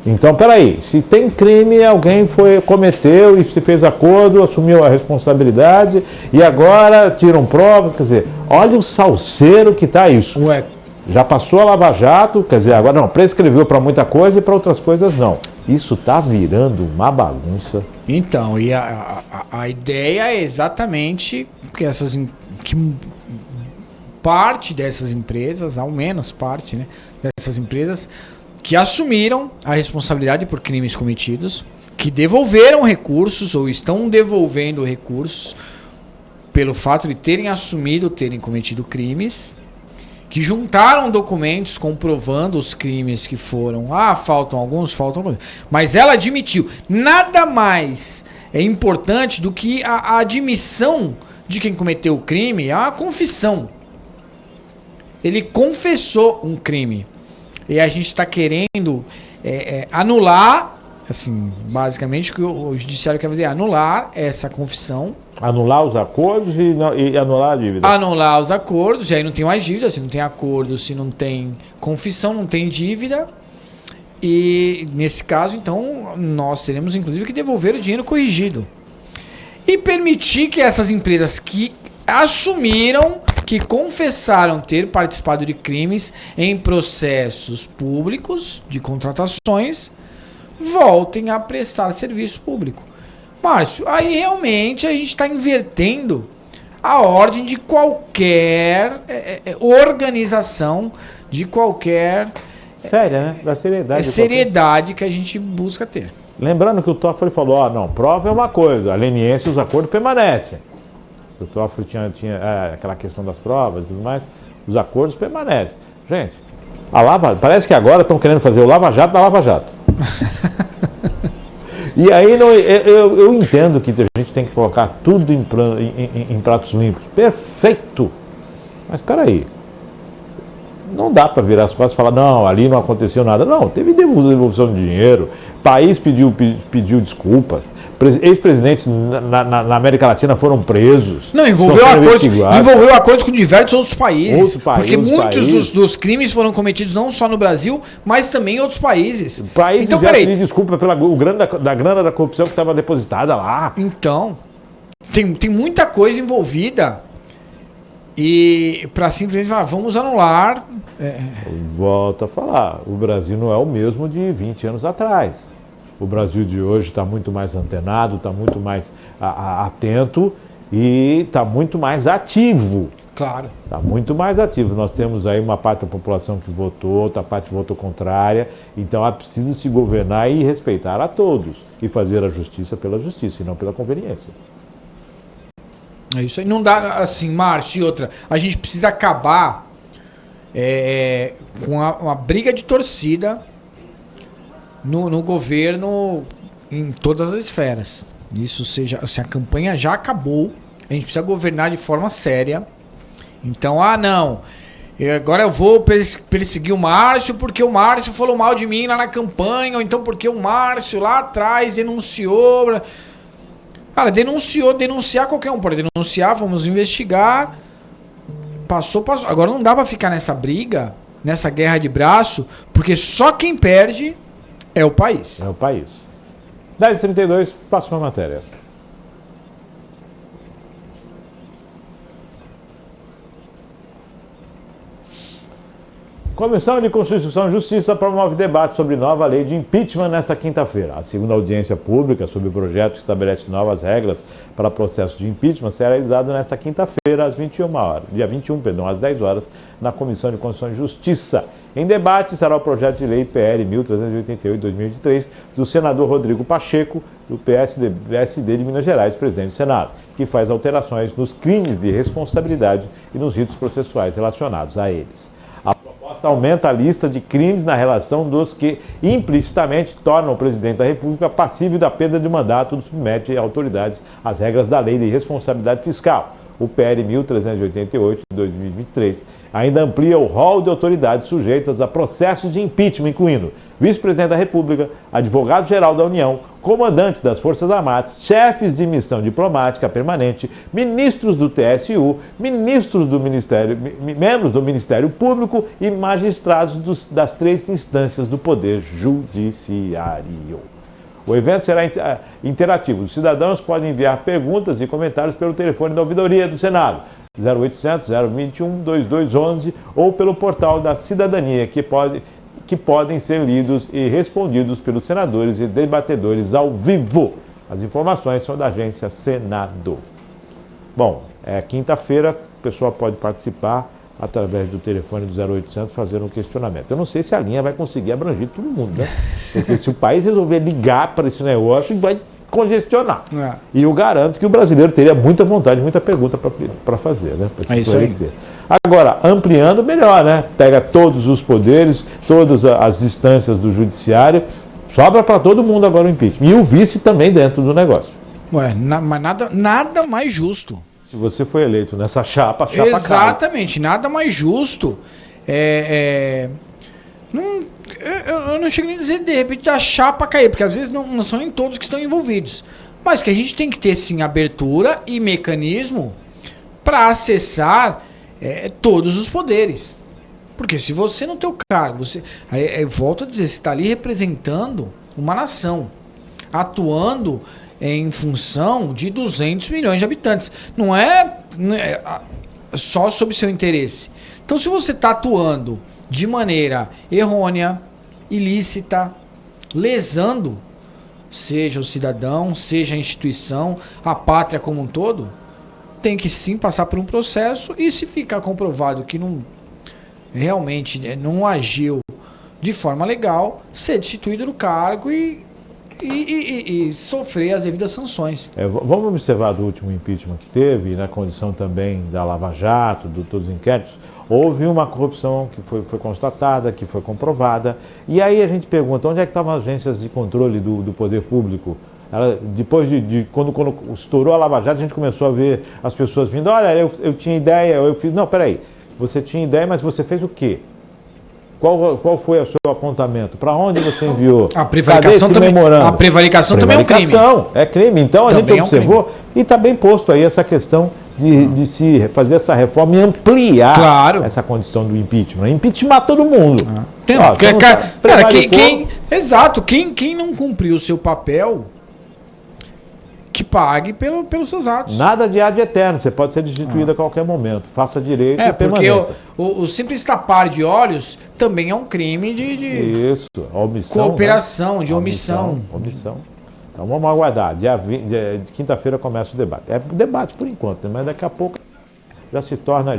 Então, peraí, se tem crime, alguém cometeu e se fez acordo, assumiu a responsabilidade e agora tiram provas, quer dizer, olha o salseiro que está isso. Ué, Já passou a Lava Jato, quer dizer, agora não, prescreveu para muita coisa e para outras coisas não. Isso está virando uma bagunça. então, e a ideia é exatamente que que parte dessas empresas, ao menos parte, né, dessas empresas, que assumiram a responsabilidade por crimes cometidos, que devolveram recursos ou estão devolvendo recursos pelo fato de terem assumido terem cometido crimes, que juntaram documentos comprovando os crimes que foram. Faltam alguns, mas ela admitiu. Nada mais é importante do que a admissão de quem cometeu o crime, a confissão. Ele confessou um crime. E a gente está querendo anular, assim, basicamente o que o judiciário quer fazer é anular essa confissão. Anular os acordos e anular a dívida. Anular os acordos, e aí não tem mais dívida, se não tem acordo, se não tem confissão, não tem dívida. E nesse caso, então, nós teremos inclusive que devolver o dinheiro corrigido. E permitir que essas empresas que assumiram, que confessaram ter participado de crimes em processos públicos de contratações, voltem a prestar serviço público. Márcio, aí realmente a gente está invertendo a ordem de qualquer organização, de qualquer Séria, né? Da seriedade. seriedade que a gente busca ter. Lembrando que o Toffoli falou, não, prova é uma coisa, a leniência e os acordos permanecem. O Toffoli tinha aquela questão das provas e tudo mais, os acordos permanecem. Gente, parece que agora estão querendo fazer o Lava Jato da Lava Jato. E aí eu entendo que a gente tem que colocar tudo em pratos limpos. Perfeito! Mas espera aí. Não dá para virar as costas e falar, não, ali não aconteceu nada. Não, teve devolução de dinheiro, o país pediu desculpas, ex-presidentes na América Latina foram presos. Não, envolveu acordos com diversos outros países. Porque muitos dos crimes foram cometidos não só no Brasil, mas também em outros países. Países então, pediram desculpa pela grana da corrupção que estava depositada lá. Então, tem muita coisa envolvida. E para simplesmente falar, vamos anular. Volto a falar, o Brasil não é o mesmo de 20 anos atrás. O Brasil de hoje está muito mais antenado, está muito mais atento e está muito mais ativo. Claro. Está muito mais ativo. Nós temos aí uma parte da população que votou, outra parte votou contrária. Então é preciso se governar e respeitar a todos. E fazer a justiça pela justiça e não pela conveniência. É isso aí. Não dá assim, Márcio, e outra. A gente precisa acabar com uma briga de torcida no governo em todas as esferas. Isso seja, assim, a campanha já acabou. A gente precisa governar de forma séria. Então, não. Agora eu vou perseguir o Márcio porque o Márcio falou mal de mim lá na campanha, ou então porque o Márcio lá atrás denunciou. Cara, denunciar qualquer um pode denunciar, vamos investigar. Passou. Agora não dá pra ficar nessa briga, nessa guerra de braço, porque só quem perde é o país. É o país. 10h32, próxima matéria. Comissão de Constituição e Justiça promove debate sobre nova lei de impeachment nesta quinta-feira. A segunda audiência pública sobre o projeto que estabelece novas regras para processo de impeachment será realizada nesta quinta-feira, às 21 horas, dia 21, às 10 horas, na Comissão de Constituição e Justiça. Em debate será o projeto de lei PL 1388/2023 do senador Rodrigo Pacheco, do PSD de Minas Gerais, presidente do Senado, que faz alterações nos crimes de responsabilidade e nos ritos processuais relacionados a eles. A proposta aumenta a lista de crimes na relação dos que implicitamente tornam o presidente da República passível da perda de mandato e submete autoridades às regras da Lei de Responsabilidade Fiscal. O PL 1388/2023 ainda amplia o rol de autoridades sujeitas a processos de impeachment, incluindo vice-presidente da República, advogado-geral da União, comandantes das Forças Armadas, chefes de missão diplomática permanente, ministros do TSU, ministros do Ministério, membros do Ministério Público e magistrados das 3 instâncias do Poder Judiciário. O evento será interativo. Os cidadãos podem enviar perguntas e comentários pelo telefone da Ouvidoria do Senado, 0800 021 2211, ou pelo portal da Cidadania, que podem ser lidos e respondidos pelos senadores e debatedores ao vivo. As informações são da agência Senado. Bom, quinta-feira, o pessoal pode participar através do telefone do 0800 fazer um questionamento. Eu não sei se a linha vai conseguir abranger todo mundo, né? Porque se o país resolver ligar para esse negócio, vai congestionar. E eu garanto que o brasileiro teria muita vontade, muita pergunta para fazer, né? Para se esclarecer. Agora, ampliando, melhor, né? Pega todos os poderes, todas as instâncias do judiciário, sobra para todo mundo agora o impeachment. E o vice também dentro do negócio. Mas nada mais justo. Se você foi eleito nessa chapa exatamente, cai. Nada mais justo. Eu não chego nem a dizer, de repente, da chapa cair, porque às vezes não são nem todos que estão envolvidos. Mas que a gente tem que ter, sim, abertura e mecanismo para acessar todos os poderes. Porque se você não tem o cargo, eu volto a dizer, você está ali representando uma nação, atuando em função de 200 milhões de habitantes. Não é só sob seu interesse. Então, se você está atuando de maneira errônea, ilícita, lesando, seja o cidadão, seja a instituição, a pátria como um todo, tem que sim passar por um processo, e se ficar comprovado que realmente não agiu de forma legal, ser destituído do cargo e sofrer as devidas sanções. Vamos observar do último impeachment que teve, na condição também da Lava Jato, de todos os inquéritos, houve uma corrupção que foi constatada, que foi comprovada, e aí a gente pergunta, onde é que estavam as agências de controle do poder público? Depois quando estourou a Lava Jato, a gente começou a ver as pessoas vindo, olha, eu tinha ideia, eu fiz... Não, peraí, você tinha ideia, mas você fez o quê? Qual foi o seu apontamento? Para onde você enviou? A prevaricação também é um crime. É crime. Então a gente observou e está bem posto aí essa questão de se fazer essa reforma e ampliar essa condição do impeachment. Impeachment todo mundo. Quem não cumpriu o seu papel, que pague pelos seus atos. Nada de ad eterno, você pode ser destituído a qualquer momento. Faça direito e permaneça. Porque o simples tapar de olhos também é um crime de Isso, omissão, cooperação, né? de omissão. Então vamos aguardar. De quinta-feira começa o debate. É debate por enquanto, mas daqui a pouco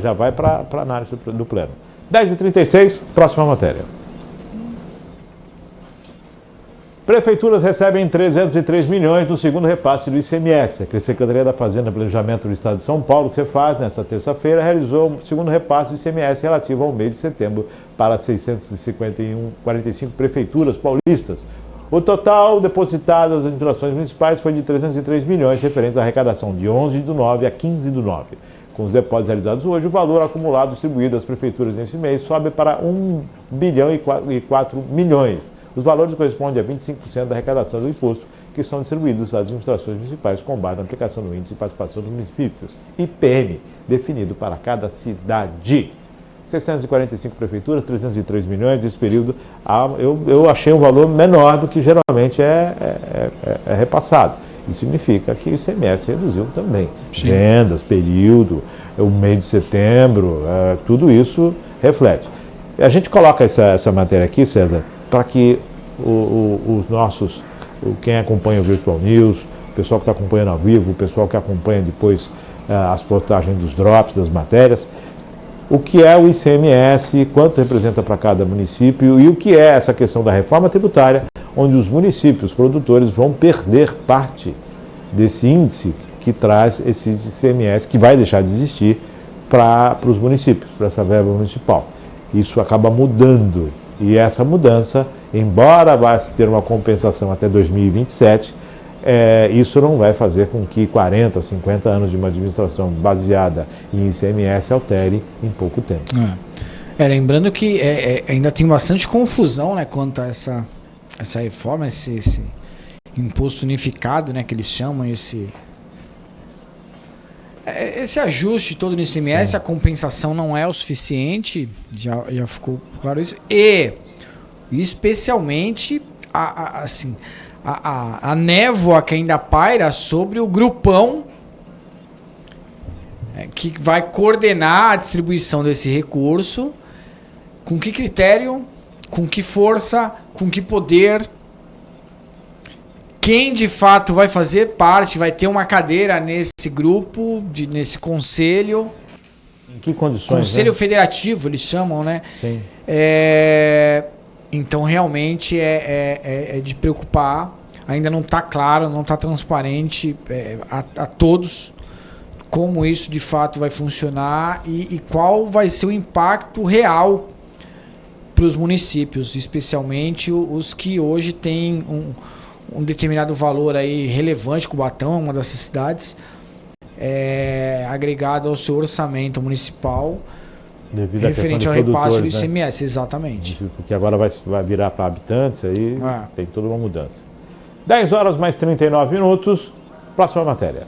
já vai para a análise do pleno. 10h36, próxima matéria. Prefeituras recebem 303 milhões do segundo repasse do ICMS. A Secretaria da Fazenda e Planejamento do Estado de São Paulo, Cefaz, nesta terça-feira, realizou o segundo repasse do ICMS relativo ao mês de setembro para 645 prefeituras paulistas. O total depositado às administrações municipais foi de 303 milhões, referentes à arrecadação de 11/9 a 15/9. Com os depósitos realizados hoje, o valor acumulado distribuído às prefeituras nesse mês sobe para 1 bilhão e 4 milhões. Os valores correspondem a 25% da arrecadação do imposto que são distribuídos às administrações municipais com base na aplicação do Índice de Participação dos Municípios, IPM, definido para cada cidade. 645 prefeituras, 303 milhões, nesse período eu achei um valor menor do que geralmente é repassado. Isso significa que o ICMS reduziu também. Sim. Vendas, período, o mês de setembro, tudo isso reflete. A gente coloca essa matéria aqui, César, para que quem acompanha o Virtual News, o pessoal que está acompanhando ao vivo, o pessoal que acompanha depois as postagens dos drops, das matérias, o que é o ICMS, quanto representa para cada município e o que é essa questão da reforma tributária, onde os municípios produtores vão perder parte desse índice que traz esse ICMS, que vai deixar de existir para os municípios, para essa verba municipal. Isso acaba mudando. E essa mudança, embora vá ter uma compensação até 2027, isso não vai fazer com que 40, 50 anos de uma administração baseada em ICMS altere em pouco tempo. Lembrando que ainda tem bastante confusão, né, quanto a essa reforma, esse imposto unificado, né, que eles chamam esse ajuste todo no ICMS, a compensação não é o suficiente, já ficou claro isso, e especialmente a névoa que ainda paira sobre o grupão que vai coordenar a distribuição desse recurso, com que critério, com que força, com que poder, quem de fato vai fazer parte, vai ter uma cadeira nesse grupo, nesse conselho. Em que condições? Conselho né? federativo, eles chamam, né? Sim. Então, realmente, é de preocupar. Ainda não está claro, não está transparente a todos como isso de fato vai funcionar e qual vai ser o impacto real para os municípios, especialmente os que hoje têm um determinado valor aí relevante. Cubatão é uma dessas cidades, agregado ao seu orçamento municipal, Devido referente ao repasse do ICMS, exatamente. Porque agora vai virar para habitantes, aí tem toda uma mudança. 10 horas mais 39 minutos, próxima matéria.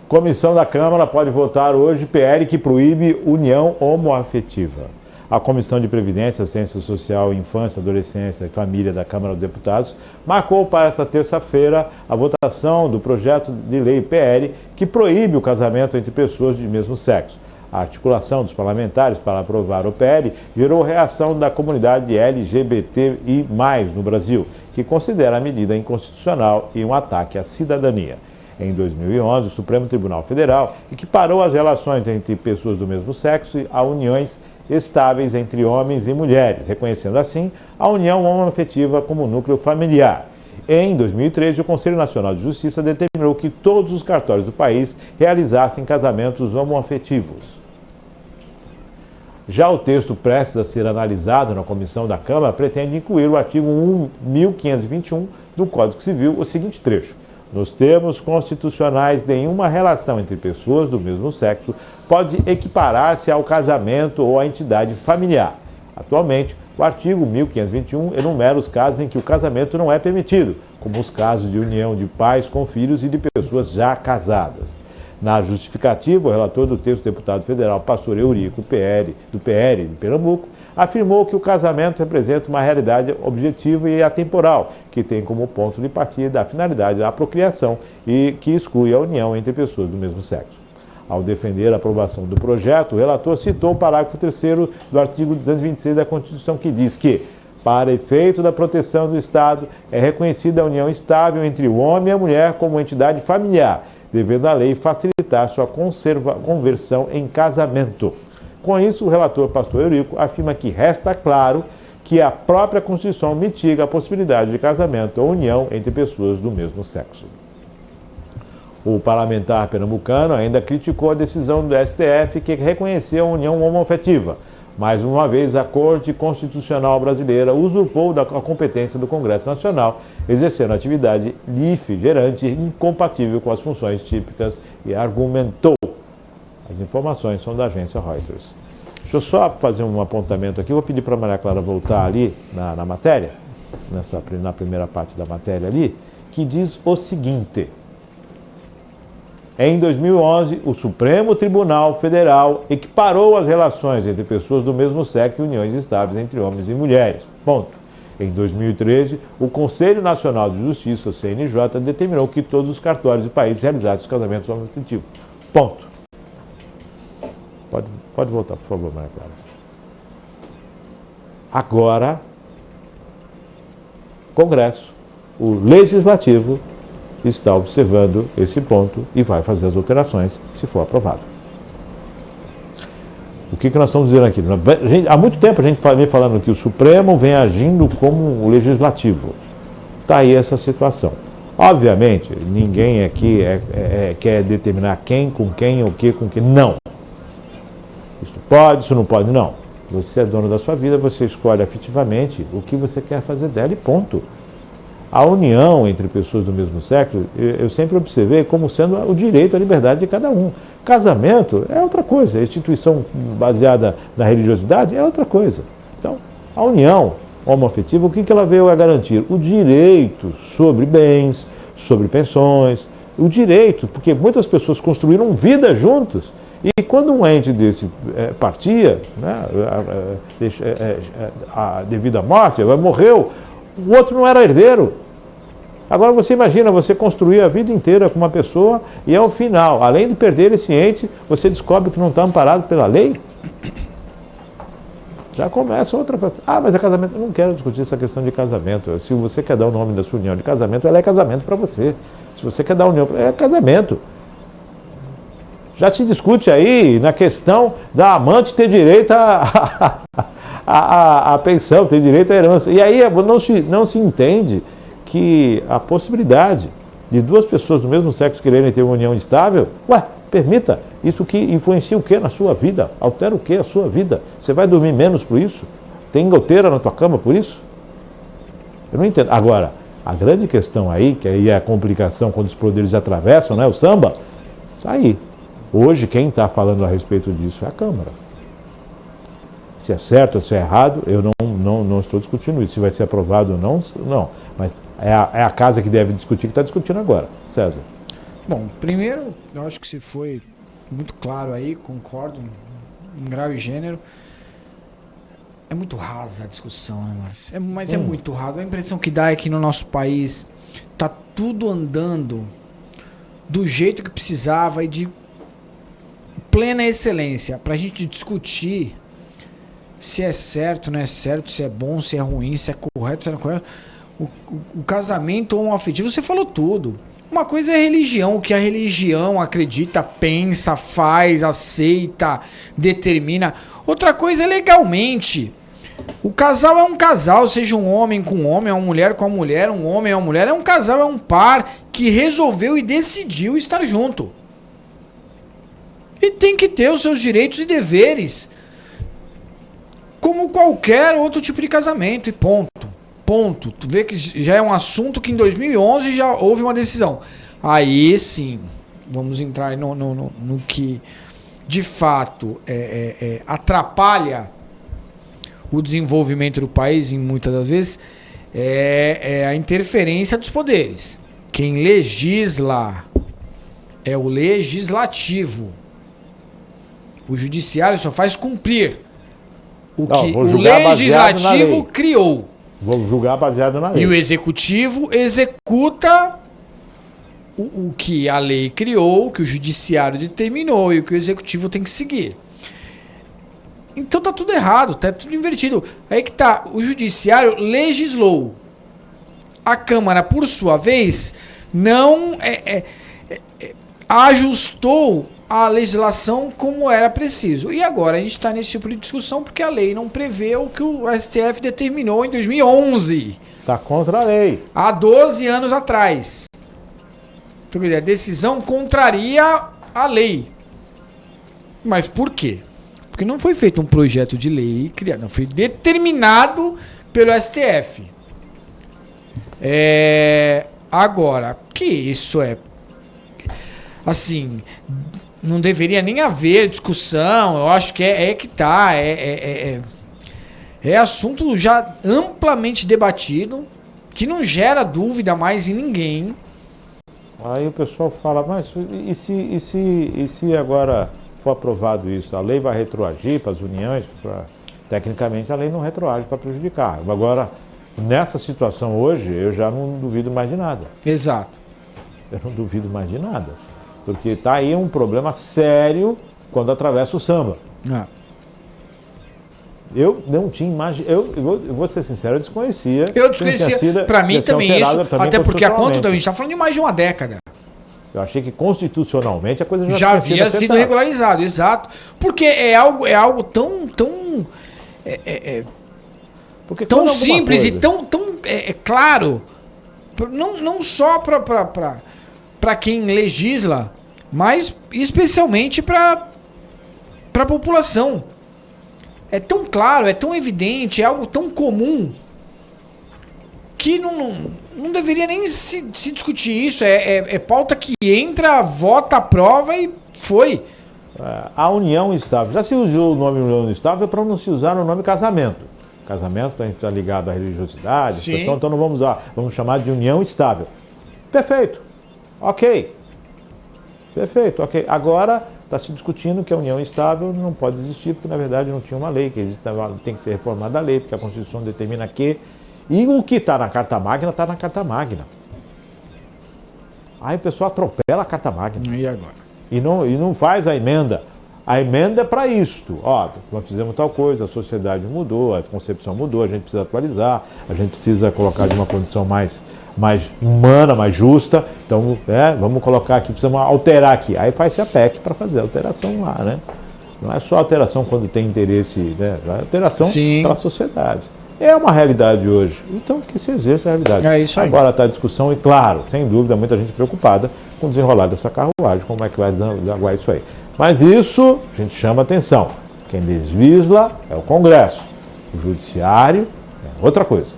Comissão da Câmara pode votar hoje PL que proíbe união homoafetiva. A Comissão de Previdência, Ciência Social, Infância, Adolescência e Família da Câmara dos Deputados marcou para esta terça-feira a votação do projeto de lei PL que proíbe o casamento entre pessoas de mesmo sexo. A articulação dos parlamentares para aprovar o PL gerou reação da comunidade LGBTI+, no Brasil, que considera a medida inconstitucional e um ataque à cidadania. Em 2011, o Supremo Tribunal Federal equiparou as relações entre pessoas do mesmo sexo a uniões estáveis entre homens e mulheres, reconhecendo assim a união homoafetiva como núcleo familiar. Em 2013, o Conselho Nacional de Justiça determinou que todos os cartórios do país realizassem casamentos homoafetivos. Já o texto prestes a ser analisado na comissão da Câmara pretende incluir o artigo 1521 do Código Civil, o seguinte trecho: nos termos constitucionais, nenhuma relação entre pessoas do mesmo sexo pode equiparar-se ao casamento ou à entidade familiar. Atualmente, o artigo 1521 enumera os casos em que o casamento não é permitido, como os casos de união de pais com filhos e de pessoas já casadas. Na justificativa, o relator do texto, deputado federal Pastor Eurico, do PL de Pernambuco, afirmou que o casamento representa uma realidade objetiva e atemporal, que tem como ponto de partida a finalidade da procriação e que exclui a união entre pessoas do mesmo sexo. Ao defender a aprovação do projeto, o relator citou o parágrafo 3º do artigo 226 da Constituição, que diz que, para efeito da proteção do Estado, é reconhecida a união estável entre o homem e a mulher como entidade familiar, devendo a lei facilitar sua conversão em casamento. Com isso, o relator Pastor Eurico afirma que resta claro que a própria Constituição mitiga a possibilidade de casamento ou união entre pessoas do mesmo sexo. O parlamentar pernambucano ainda criticou a decisão do STF que reconheceu a união homoafetiva. Mais uma vez, a Corte Constitucional Brasileira usurpou a competência do Congresso Nacional, exercendo atividade life-gerante incompatível com as funções típicas e argumentou. As informações são da agência Reuters. Deixa eu só fazer um apontamento aqui. Vou pedir para a Maria Clara voltar ali na matéria, na primeira parte da matéria ali, que diz o seguinte: em 2011, o Supremo Tribunal Federal equiparou as relações entre pessoas do mesmo sexo e uniões estáveis entre homens e mulheres. Ponto. Em 2013, o Conselho Nacional de Justiça, CNJ, determinou que todos os cartórios do país realizassem os casamentos homoafetivos. Ponto. Pode voltar, por favor, Maria Clara. Agora, Congresso, o Legislativo, está observando esse ponto e vai fazer as alterações se for aprovado. O que nós estamos dizendo aqui? Há muito tempo a gente vem falando que o Supremo vem agindo como o Legislativo. Está aí essa situação. Obviamente, ninguém aqui quer determinar quem, com quem, o que, com que. Não. Isso pode, isso não pode, não. Você é dono da sua vida, você escolhe afetivamente o que você quer fazer dela e ponto. A união entre pessoas do mesmo sexo, eu sempre observei como sendo o direito à liberdade de cada um. Casamento é outra coisa, a instituição baseada na religiosidade é outra coisa. Então, a união homoafetiva, o que ela veio a garantir? O direito sobre bens, sobre pensões, o direito, porque muitas pessoas construíram vida juntas, e quando um ente desse partia, né, devido à morte, morreu, o outro não era herdeiro. Agora você imagina, você construir a vida inteira com uma pessoa e ao final, além de perder esse ente, você descobre que não está amparado pela lei? Já começa outra coisa. Ah, mas é casamento. Eu não quero discutir essa questão de casamento. Se você quer dar o nome da sua união de casamento, ela é casamento para você. Se você quer dar união, é casamento. Já se discute aí na questão da amante ter direito à pensão, ter direito à herança. E aí não se entende que a possibilidade de duas pessoas do mesmo sexo quererem ter uma união estável, permita, isso que influencia o que na sua vida? Altera o que a sua vida? Você vai dormir menos por isso? Tem goteira na tua cama por isso? Eu não entendo. Agora, a grande questão aí, que aí é a complicação quando os poderes atravessam, né, o samba, tá aí. Hoje quem está falando a respeito disso é a Câmara. Se é certo ou se é errado, eu não estou discutindo isso. Se vai ser aprovado ou não. Mas é a casa que deve discutir, que está discutindo agora. César. Bom, primeiro, eu acho que se foi muito claro aí, concordo, em grau e gênero. É muito rasa a discussão, né, Márcio? Mas é muito rasa. A impressão que dá é que no nosso país tá tudo andando do jeito que precisava e de plena excelência. Pra gente discutir se é certo, não é certo, se é bom, se é ruim, se é correto, se não é correto. O casamento homoafetivo, você falou tudo. Uma coisa é religião, o que a religião acredita, pensa, faz, aceita, determina. Outra coisa é legalmente. O casal é um casal, seja um homem com um homem, uma mulher com uma mulher, um homem é uma mulher. É um casal, é um par que resolveu e decidiu estar junto. E tem que ter os seus direitos e deveres, como qualquer outro tipo de casamento, e ponto. Ponto. Tu vê que já é um assunto que em 2011 já houve uma decisão. Aí sim, vamos entrar no que de fato atrapalha o desenvolvimento do país, em muitas das vezes, é a interferência dos poderes. Quem legisla é o legislativo. O judiciário só faz cumprir o que o legislativo criou. Vou julgar baseado na lei. E o executivo executa o que a lei criou, o que o judiciário determinou e o que o executivo tem que seguir. Então tá tudo errado, tá tudo invertido. Aí que tá, o judiciário legislou. A Câmara, por sua vez, não ajustou a legislação como era preciso. E agora a gente está nesse tipo de discussão porque a lei não prevê o que o STF determinou em 2011. Está contra a lei. Há 12 anos atrás. Então, a decisão contraria a lei. Mas por quê? Porque não foi feito um projeto de lei criado, não foi determinado pelo STF. Agora, que isso assim, não deveria nem haver discussão. Eu acho que é assunto já amplamente debatido, que não gera dúvida mais em ninguém. Aí o pessoal fala, mas e se agora for aprovado isso, a lei vai retroagir para as uniões? Tecnicamente a lei não retroage para prejudicar. Agora, nessa situação hoje, eu já não duvido mais de nada. Exato. Eu não duvido mais de nada. Porque está aí um problema sério quando atravessa o samba. Eu não tinha imagem. Eu vou ser sincero, eu desconhecia. Eu desconhecia. Para mim também isso. Até porque a conta a gente está falando de mais de uma década. Eu achei que constitucionalmente a coisa já havia sido regularizado, exato. Porque é algo tão tão simples coisa. E tão claro. Não só para quem legisla, mas especialmente para a população. É tão claro, é tão evidente, é algo tão comum que não deveria nem se discutir isso. É pauta que entra, vota, aprova e foi. A união estável. Já se usou o nome união estável para não se usar o nome casamento. Casamento a gente está ligado à religiosidade, Sim. então não vamos usar, vamos chamar de união estável. Perfeito. Ok. Perfeito, ok. Agora está se discutindo que a união estável não pode existir, porque na verdade não tinha uma lei, que existe, tem que ser reformada a lei, porque a Constituição determina que. E o que está na Carta Magna, está na Carta Magna. Aí o pessoal atropela a Carta Magna. E agora? E não faz a emenda. A emenda é para isto. Ó, nós fizemos tal coisa, a sociedade mudou, a concepção mudou, a gente precisa atualizar, a gente precisa colocar de uma condição mais humana, mais justa. Então, vamos colocar aqui, precisamos alterar aqui. Aí faz-se a PEC para fazer a alteração lá, né? Não é só alteração quando tem interesse, né? É alteração para a sociedade. É uma realidade hoje. Então, que se exerça a realidade. É isso aí. Agora está a discussão e, claro, sem dúvida, muita gente preocupada com o desenrolar dessa carruagem, como é que vai desaguar isso aí. Mas isso a gente chama atenção. Quem legisla é o Congresso. O Judiciário é outra coisa.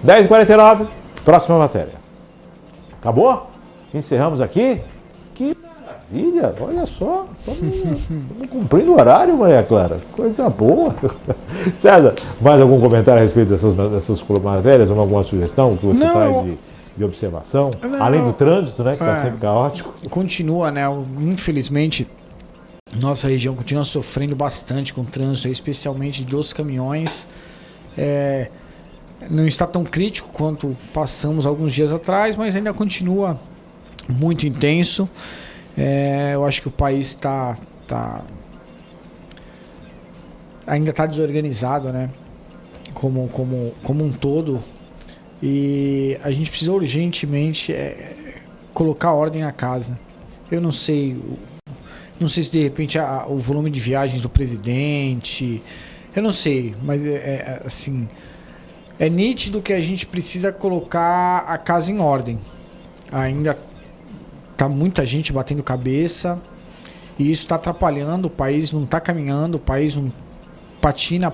10h49, próxima matéria. Acabou? Encerramos aqui? Que maravilha! Olha só, estamos cumprindo o horário, Maria Clara. Coisa boa. César, mais algum comentário a respeito dessas matérias? Ou alguma sugestão que você faz de observação? Não. Além do trânsito, né, que está sempre caótico. Continua, né? Infelizmente, nossa região continua sofrendo bastante com o trânsito, especialmente dos caminhões. Não está tão crítico quanto passamos alguns dias atrás, mas ainda continua muito intenso. Eu acho que o país ainda está desorganizado, né? Como um todo. E a gente precisa urgentemente colocar ordem na casa. Eu não sei se de repente o volume de viagens do presidente, eu não sei, mas assim, é nítido que a gente precisa colocar a casa em ordem. Ainda tá muita gente batendo cabeça e isso está atrapalhando, o país não está caminhando, o país não patina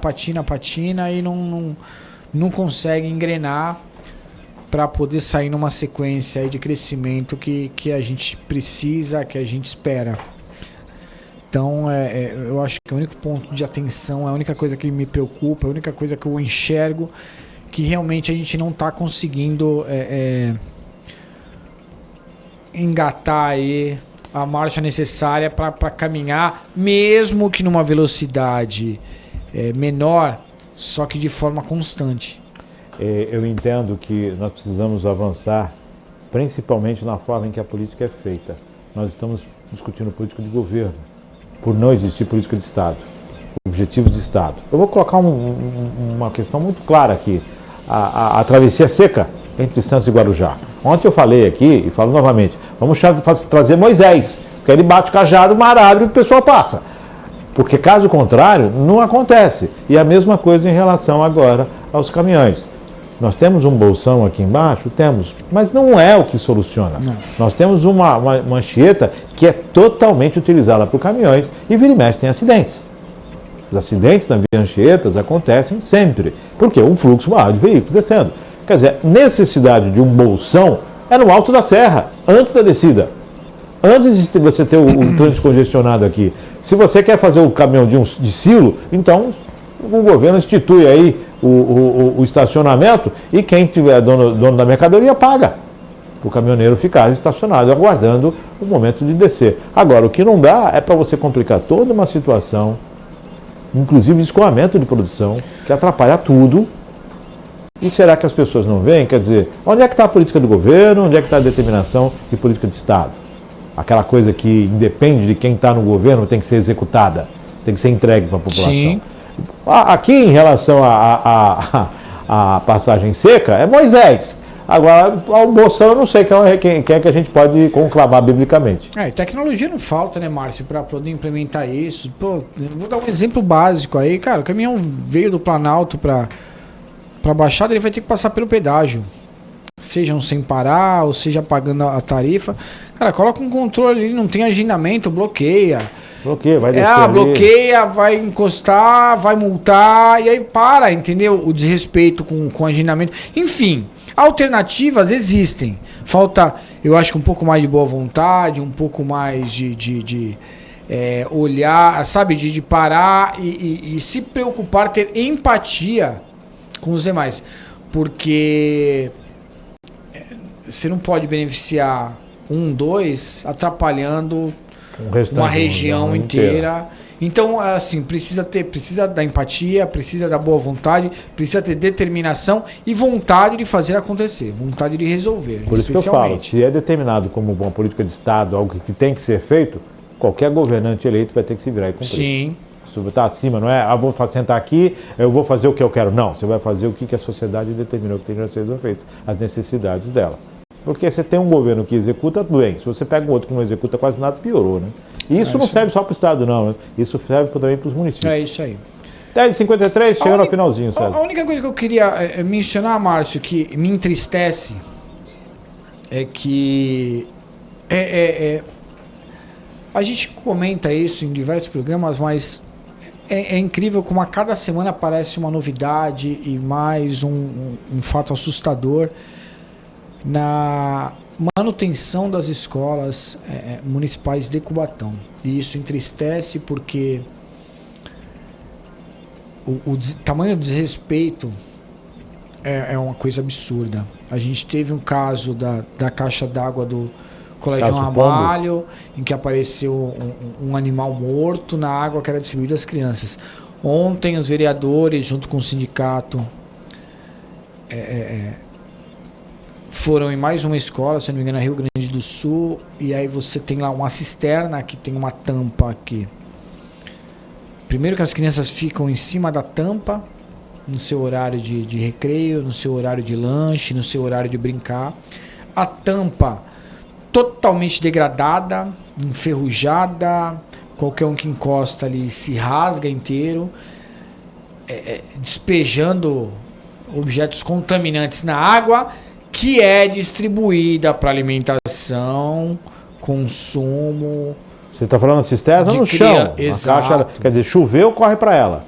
e não consegue engrenar para poder sair numa sequência aí de crescimento que a gente precisa, que a gente espera. Então, eu acho que o único ponto de atenção, a única coisa que me preocupa, a única coisa que eu enxergo, que realmente a gente não está conseguindo engatar aí a marcha necessária para caminhar, mesmo que numa velocidade menor, só que de forma constante. Eu entendo que nós precisamos avançar, principalmente na forma em que a política é feita. Nós estamos discutindo política de governo, por não existir política de Estado, objetivos de Estado. Eu vou colocar uma questão muito clara aqui. A travessia seca entre Santos e Guarujá. Ontem eu falei aqui, e falo novamente, vamos trazer Moisés, porque ele bate o cajado, o mar abre e o pessoal passa. Porque caso contrário, não acontece. E a mesma coisa em relação agora aos caminhões. Nós temos um bolsão aqui embaixo? Temos, mas não é o que soluciona. Não. Nós temos uma mancheta que é totalmente utilizada por caminhões e vira e mexe tem acidentes. Os acidentes nas manchetas acontecem sempre, porque um fluxo maior de veículos descendo. Quer dizer, necessidade de um bolsão é no alto da serra, antes da descida. Antes de você ter o trânsito congestionado aqui. Se você quer fazer o caminhão de silo, então o governo institui aí o estacionamento e quem tiver dono da mercadoria paga. O caminhoneiro ficar estacionado, aguardando o momento de descer. Agora, o que não dá é para você complicar toda uma situação, inclusive escoamento de produção, que atrapalha tudo. E será que as pessoas não veem? Quer dizer, onde é que está a política do governo? Onde é que está a determinação de política de Estado? Aquela coisa que independe de quem está no governo tem que ser executada, tem que ser entregue para a população. Sim. Aqui, em relação à passagem seca, é Moisés. Agora, ao bolsão, eu não sei quem é que a gente pode conclamar biblicamente. Tecnologia não falta, né, Márcio, para poder implementar isso. Pô, vou dar um exemplo básico aí, cara. O caminhão veio do Planalto para Baixada, ele vai ter que passar pelo pedágio. Sejam sem parar, ou seja pagando a tarifa. Cara, coloca um controle ali, não tem agendamento, bloqueia. Bloqueia, vai descer ali. Bloqueia, vai encostar, vai multar, e aí para, entendeu? O desrespeito com agendamento. Enfim, alternativas existem. Falta, eu acho que um pouco mais de boa vontade, um pouco mais de olhar, sabe, de parar e se preocupar, ter empatia com os demais. Porque você não pode beneficiar 2 atrapalhando uma região inteira. Então, assim, precisa da empatia, precisa da boa vontade, precisa ter determinação e vontade de fazer acontecer, vontade de resolver, Por isso que eu falo, se é determinado como uma política de Estado, algo que tem que ser feito, qualquer governante eleito vai ter que se virar e cumprir. Sim. Você está acima, não é? Vou sentar aqui, eu vou fazer o que eu quero. Não, você vai fazer o que a sociedade determinou que tem que ser feito, as necessidades dela. Porque você tem um governo que executa, tudo bem. Se você pega um outro que não executa quase nada, piorou, né? E isso não serve só para o Estado, não. Né? Isso serve também para os municípios. É isso aí. 10h53, chegando ao finalzinho, Sérgio. A única coisa que eu queria mencionar, Márcio, que me entristece, é que a gente comenta isso em diversos programas, mas é incrível como a cada semana aparece uma novidade e mais um fato assustador na manutenção das escolas municipais de Cubatão. E isso entristece porque o tamanho do desrespeito é uma coisa absurda. A gente teve um caso da caixa d'água do Colégio João Ramalho, em que apareceu um animal morto na água que era distribuída às crianças. Ontem os vereadores, junto com o sindicato, foram em mais uma escola, se não me engano, na Rio Grande do Sul, e aí você tem lá uma cisterna que tem uma tampa aqui. Primeiro que as crianças ficam em cima da tampa, no seu horário de recreio, no seu horário de lanche, no seu horário de brincar. A tampa totalmente degradada, enferrujada, qualquer um que encosta ali se rasga inteiro, despejando objetos contaminantes na água, que é distribuída para alimentação, consumo. Você está falando de cisterna no chão. Exato. Caixa, quer dizer, choveu, corre para ela.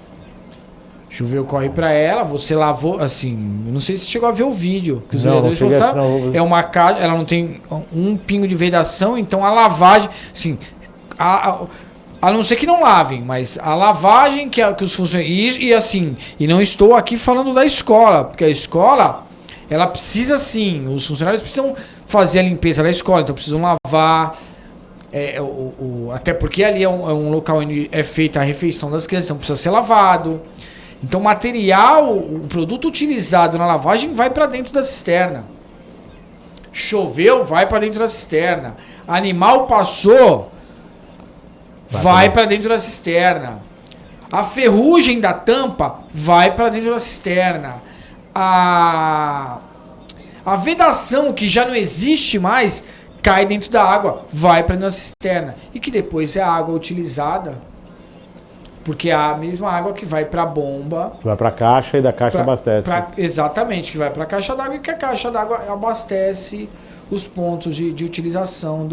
Choveu, corre para ela. Você lavou, assim, não sei se chegou a ver o vídeo que os não, vereadores não passaram. É uma casa, ela não tem um pingo de vedação, então a lavagem, assim, a não ser que não lavem, mas a lavagem que os funcionários e assim, e não estou aqui falando da escola, porque a escola ela precisa sim, os funcionários precisam fazer a limpeza da escola, então precisam lavar, até porque ali é um local onde é feita a refeição das crianças, então precisa ser lavado. Então o produto utilizado na lavagem vai para dentro da cisterna. Choveu, vai para dentro da cisterna. Animal passou, vai para dentro da cisterna. A ferrugem da tampa vai para dentro da cisterna. A vedação, que já não existe mais, cai dentro da água, vai para dentro da cisterna. E que depois é a água utilizada, porque é a mesma água que vai para a bomba. Vai para a caixa e da caixa abastece. Exatamente, que vai para a caixa d'água e que a caixa d'água abastece os pontos de utilização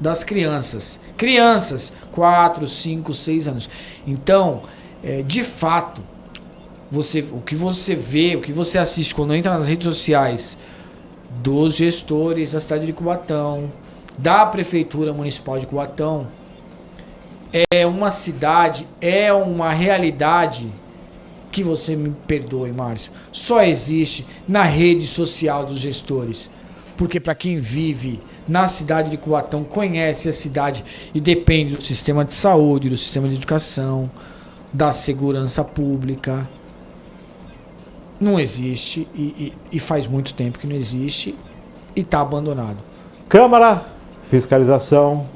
das crianças. Crianças, 4, 5, 6 anos. Então, de fato, o que você vê, o que você assiste quando entra nas redes sociais dos gestores da cidade de Cubatão, da Prefeitura Municipal de Cubatão, é uma cidade, é uma realidade que, você me perdoe, Márcio, só existe na rede social dos gestores. Porque para quem vive na cidade de Cubatão, conhece a cidade e depende do sistema de saúde, do sistema de educação, da segurança pública, não existe e faz muito tempo que não existe e está abandonado. Câmara, fiscalização,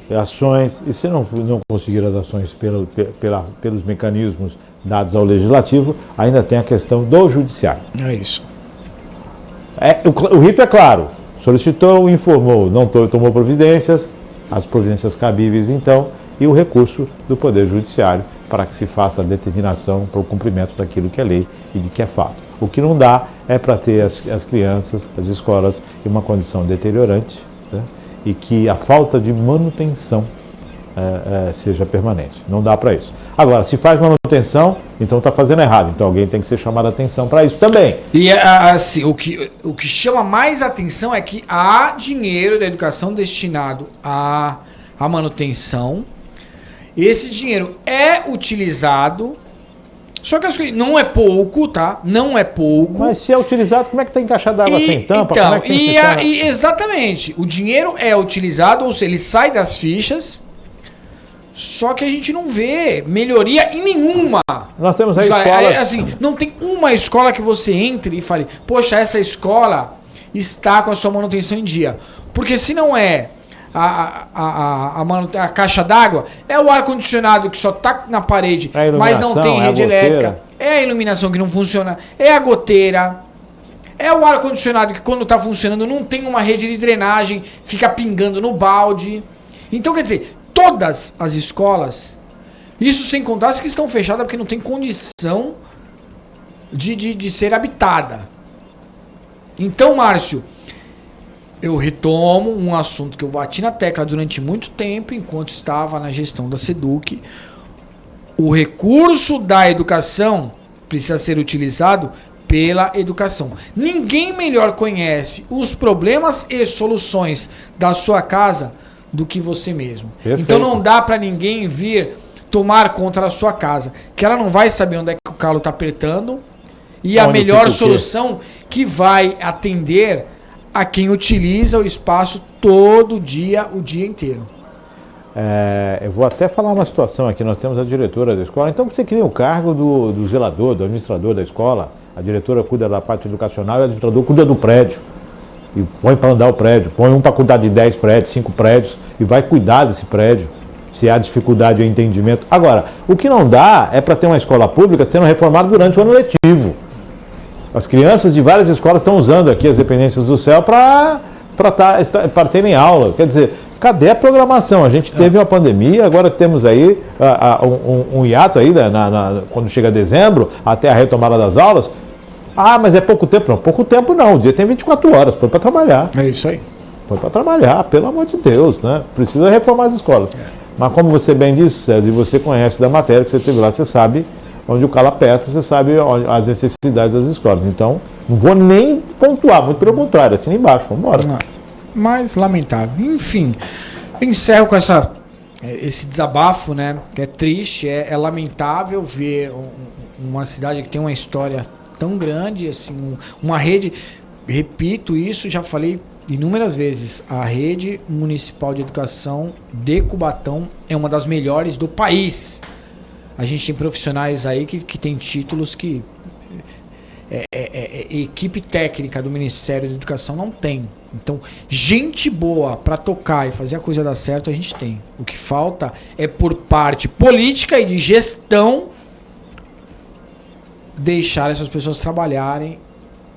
ações, e se não conseguir as ações pelos mecanismos dados ao Legislativo, ainda tem a questão do Judiciário. É isso. O rito é claro, solicitou, informou, não tomou providências, as providências cabíveis então, e o recurso do Poder Judiciário para que se faça a determinação para o cumprimento daquilo que é lei e de que é fato. O que não dá é para ter as crianças, as escolas em uma condição deteriorante, né? E que a falta de manutenção seja permanente. Não dá para isso. Agora, se faz manutenção, então está fazendo errado. Então alguém tem que ser chamado a atenção para isso também. E assim, o que chama mais atenção é que há dinheiro da educação destinado à manutenção, esse dinheiro é utilizado, só que as coisas não é pouco, tá? Não é pouco. Mas se é utilizado, como é que tem caixa d'água sem tampa? Então, como é que tem exatamente, o dinheiro é utilizado, ou seja, ele sai das fichas, só que a gente não vê melhoria em nenhuma. Nós temos aí escolas... Assim, não tem uma escola que você entre e fale, poxa, essa escola está com a sua manutenção em dia. Porque se não é a caixa d'água, é o ar-condicionado que só está na parede, mas não tem rede elétrica, é a iluminação que não funciona, é a goteira, é o ar-condicionado que quando está funcionando não tem uma rede de drenagem, fica pingando no balde. Então, quer dizer, todas as escolas, isso sem contar as que estão fechadas porque não tem condição de ser habitada. Então, Márcio, eu retomo um assunto que eu bati na tecla durante muito tempo, enquanto estava na gestão da SEDUC. O recurso da educação precisa ser utilizado pela educação. Ninguém melhor conhece os problemas e soluções da sua casa do que você mesmo. Perfeito. Então não dá para ninguém vir tomar conta da sua casa, que ela não vai saber onde é que o calo está apertando e a melhor solução que vai atender a quem utiliza o espaço todo dia, o dia inteiro. Eu vou até falar uma situação aqui. Nós temos a diretora da escola, então você cria o cargo do zelador, do administrador da escola. A diretora cuida da parte educacional e o administrador cuida do prédio. E põe para andar o prédio, põe um para cuidar de 10 prédios, 5 prédios, e vai cuidar desse prédio, se há dificuldade ou entendimento. Agora, o que não dá é para ter uma escola pública sendo reformada durante o ano letivo. As crianças de várias escolas estão usando aqui as dependências do CEL para terem aula. Quer dizer, cadê a programação? A gente teve uma pandemia, agora temos aí um hiato aí, quando chega dezembro, até a retomada das aulas. Ah, mas é pouco tempo. Não, pouco tempo não. O dia tem 24 horas, foi para trabalhar. É isso aí. Foi para trabalhar, pelo amor de Deus, né? Precisa reformar as escolas. Mas como você bem disse, César, e você conhece da matéria que você teve lá, você sabe onde o calo aperta, você sabe as necessidades das escolas. Então, não vou nem pontuar, muito pelo contrário, assim embaixo, vamos embora. Mas lamentável. Enfim, eu encerro com esse desabafo, né? Que é triste, é lamentável ver uma cidade que tem uma história tão grande, assim, uma rede, repito isso, já falei inúmeras vezes, a rede municipal de educação de Cubatão é uma das melhores do país. A gente tem profissionais aí que tem títulos que equipe técnica do Ministério da Educação não tem. Então, gente boa para tocar e fazer a coisa dar certo a gente tem. O que falta é por parte política e de gestão deixar essas pessoas trabalharem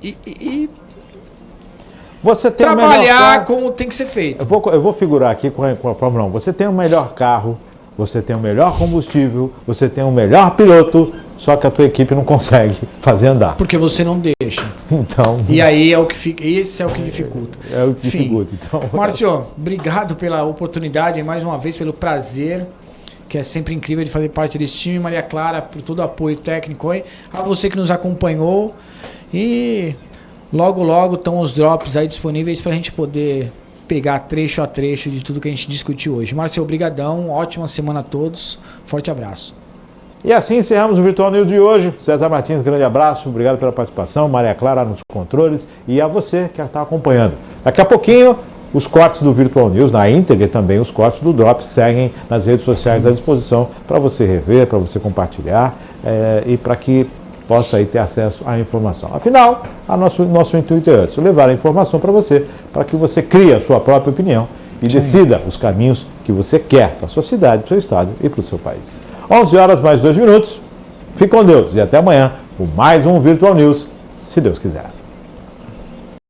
e você tem trabalhar como tem que ser feito. Eu vou figurar aqui com a Fórmula 1. Você tem o melhor carro, você tem o melhor combustível, você tem o melhor piloto, só que a tua equipe não consegue fazer andar. Porque você não deixa. Então. E aí é o que fica. Esse é o que dificulta. É o que dificulta. Então... Márcio, obrigado pela oportunidade e mais uma vez pelo prazer, que é sempre incrível de fazer parte desse time. Maria Clara, por todo o apoio técnico aí. A você que nos acompanhou. E logo estão os drops aí disponíveis para a gente poder pegar trecho a trecho de tudo que a gente discutiu hoje. Márcio, obrigadão. Ótima semana a todos. Forte abraço. E assim encerramos o Virtual News de hoje. César Martins, grande abraço, obrigado pela participação. Maria Clara nos controles e a você que está acompanhando. Daqui a pouquinho, os cortes do Virtual News, na íntegra, e também os cortes do Drop seguem nas redes sociais à disposição para você rever, para você compartilhar e para que possa aí ter acesso à informação. Afinal, nosso intuito é esse, levar a informação para você, para que você crie a sua própria opinião e decida os caminhos que você quer para a sua cidade, para o seu estado e para o seu país. 11 horas mais 2 minutos. Fique com Deus e até amanhã com mais um Virtual News, se Deus quiser.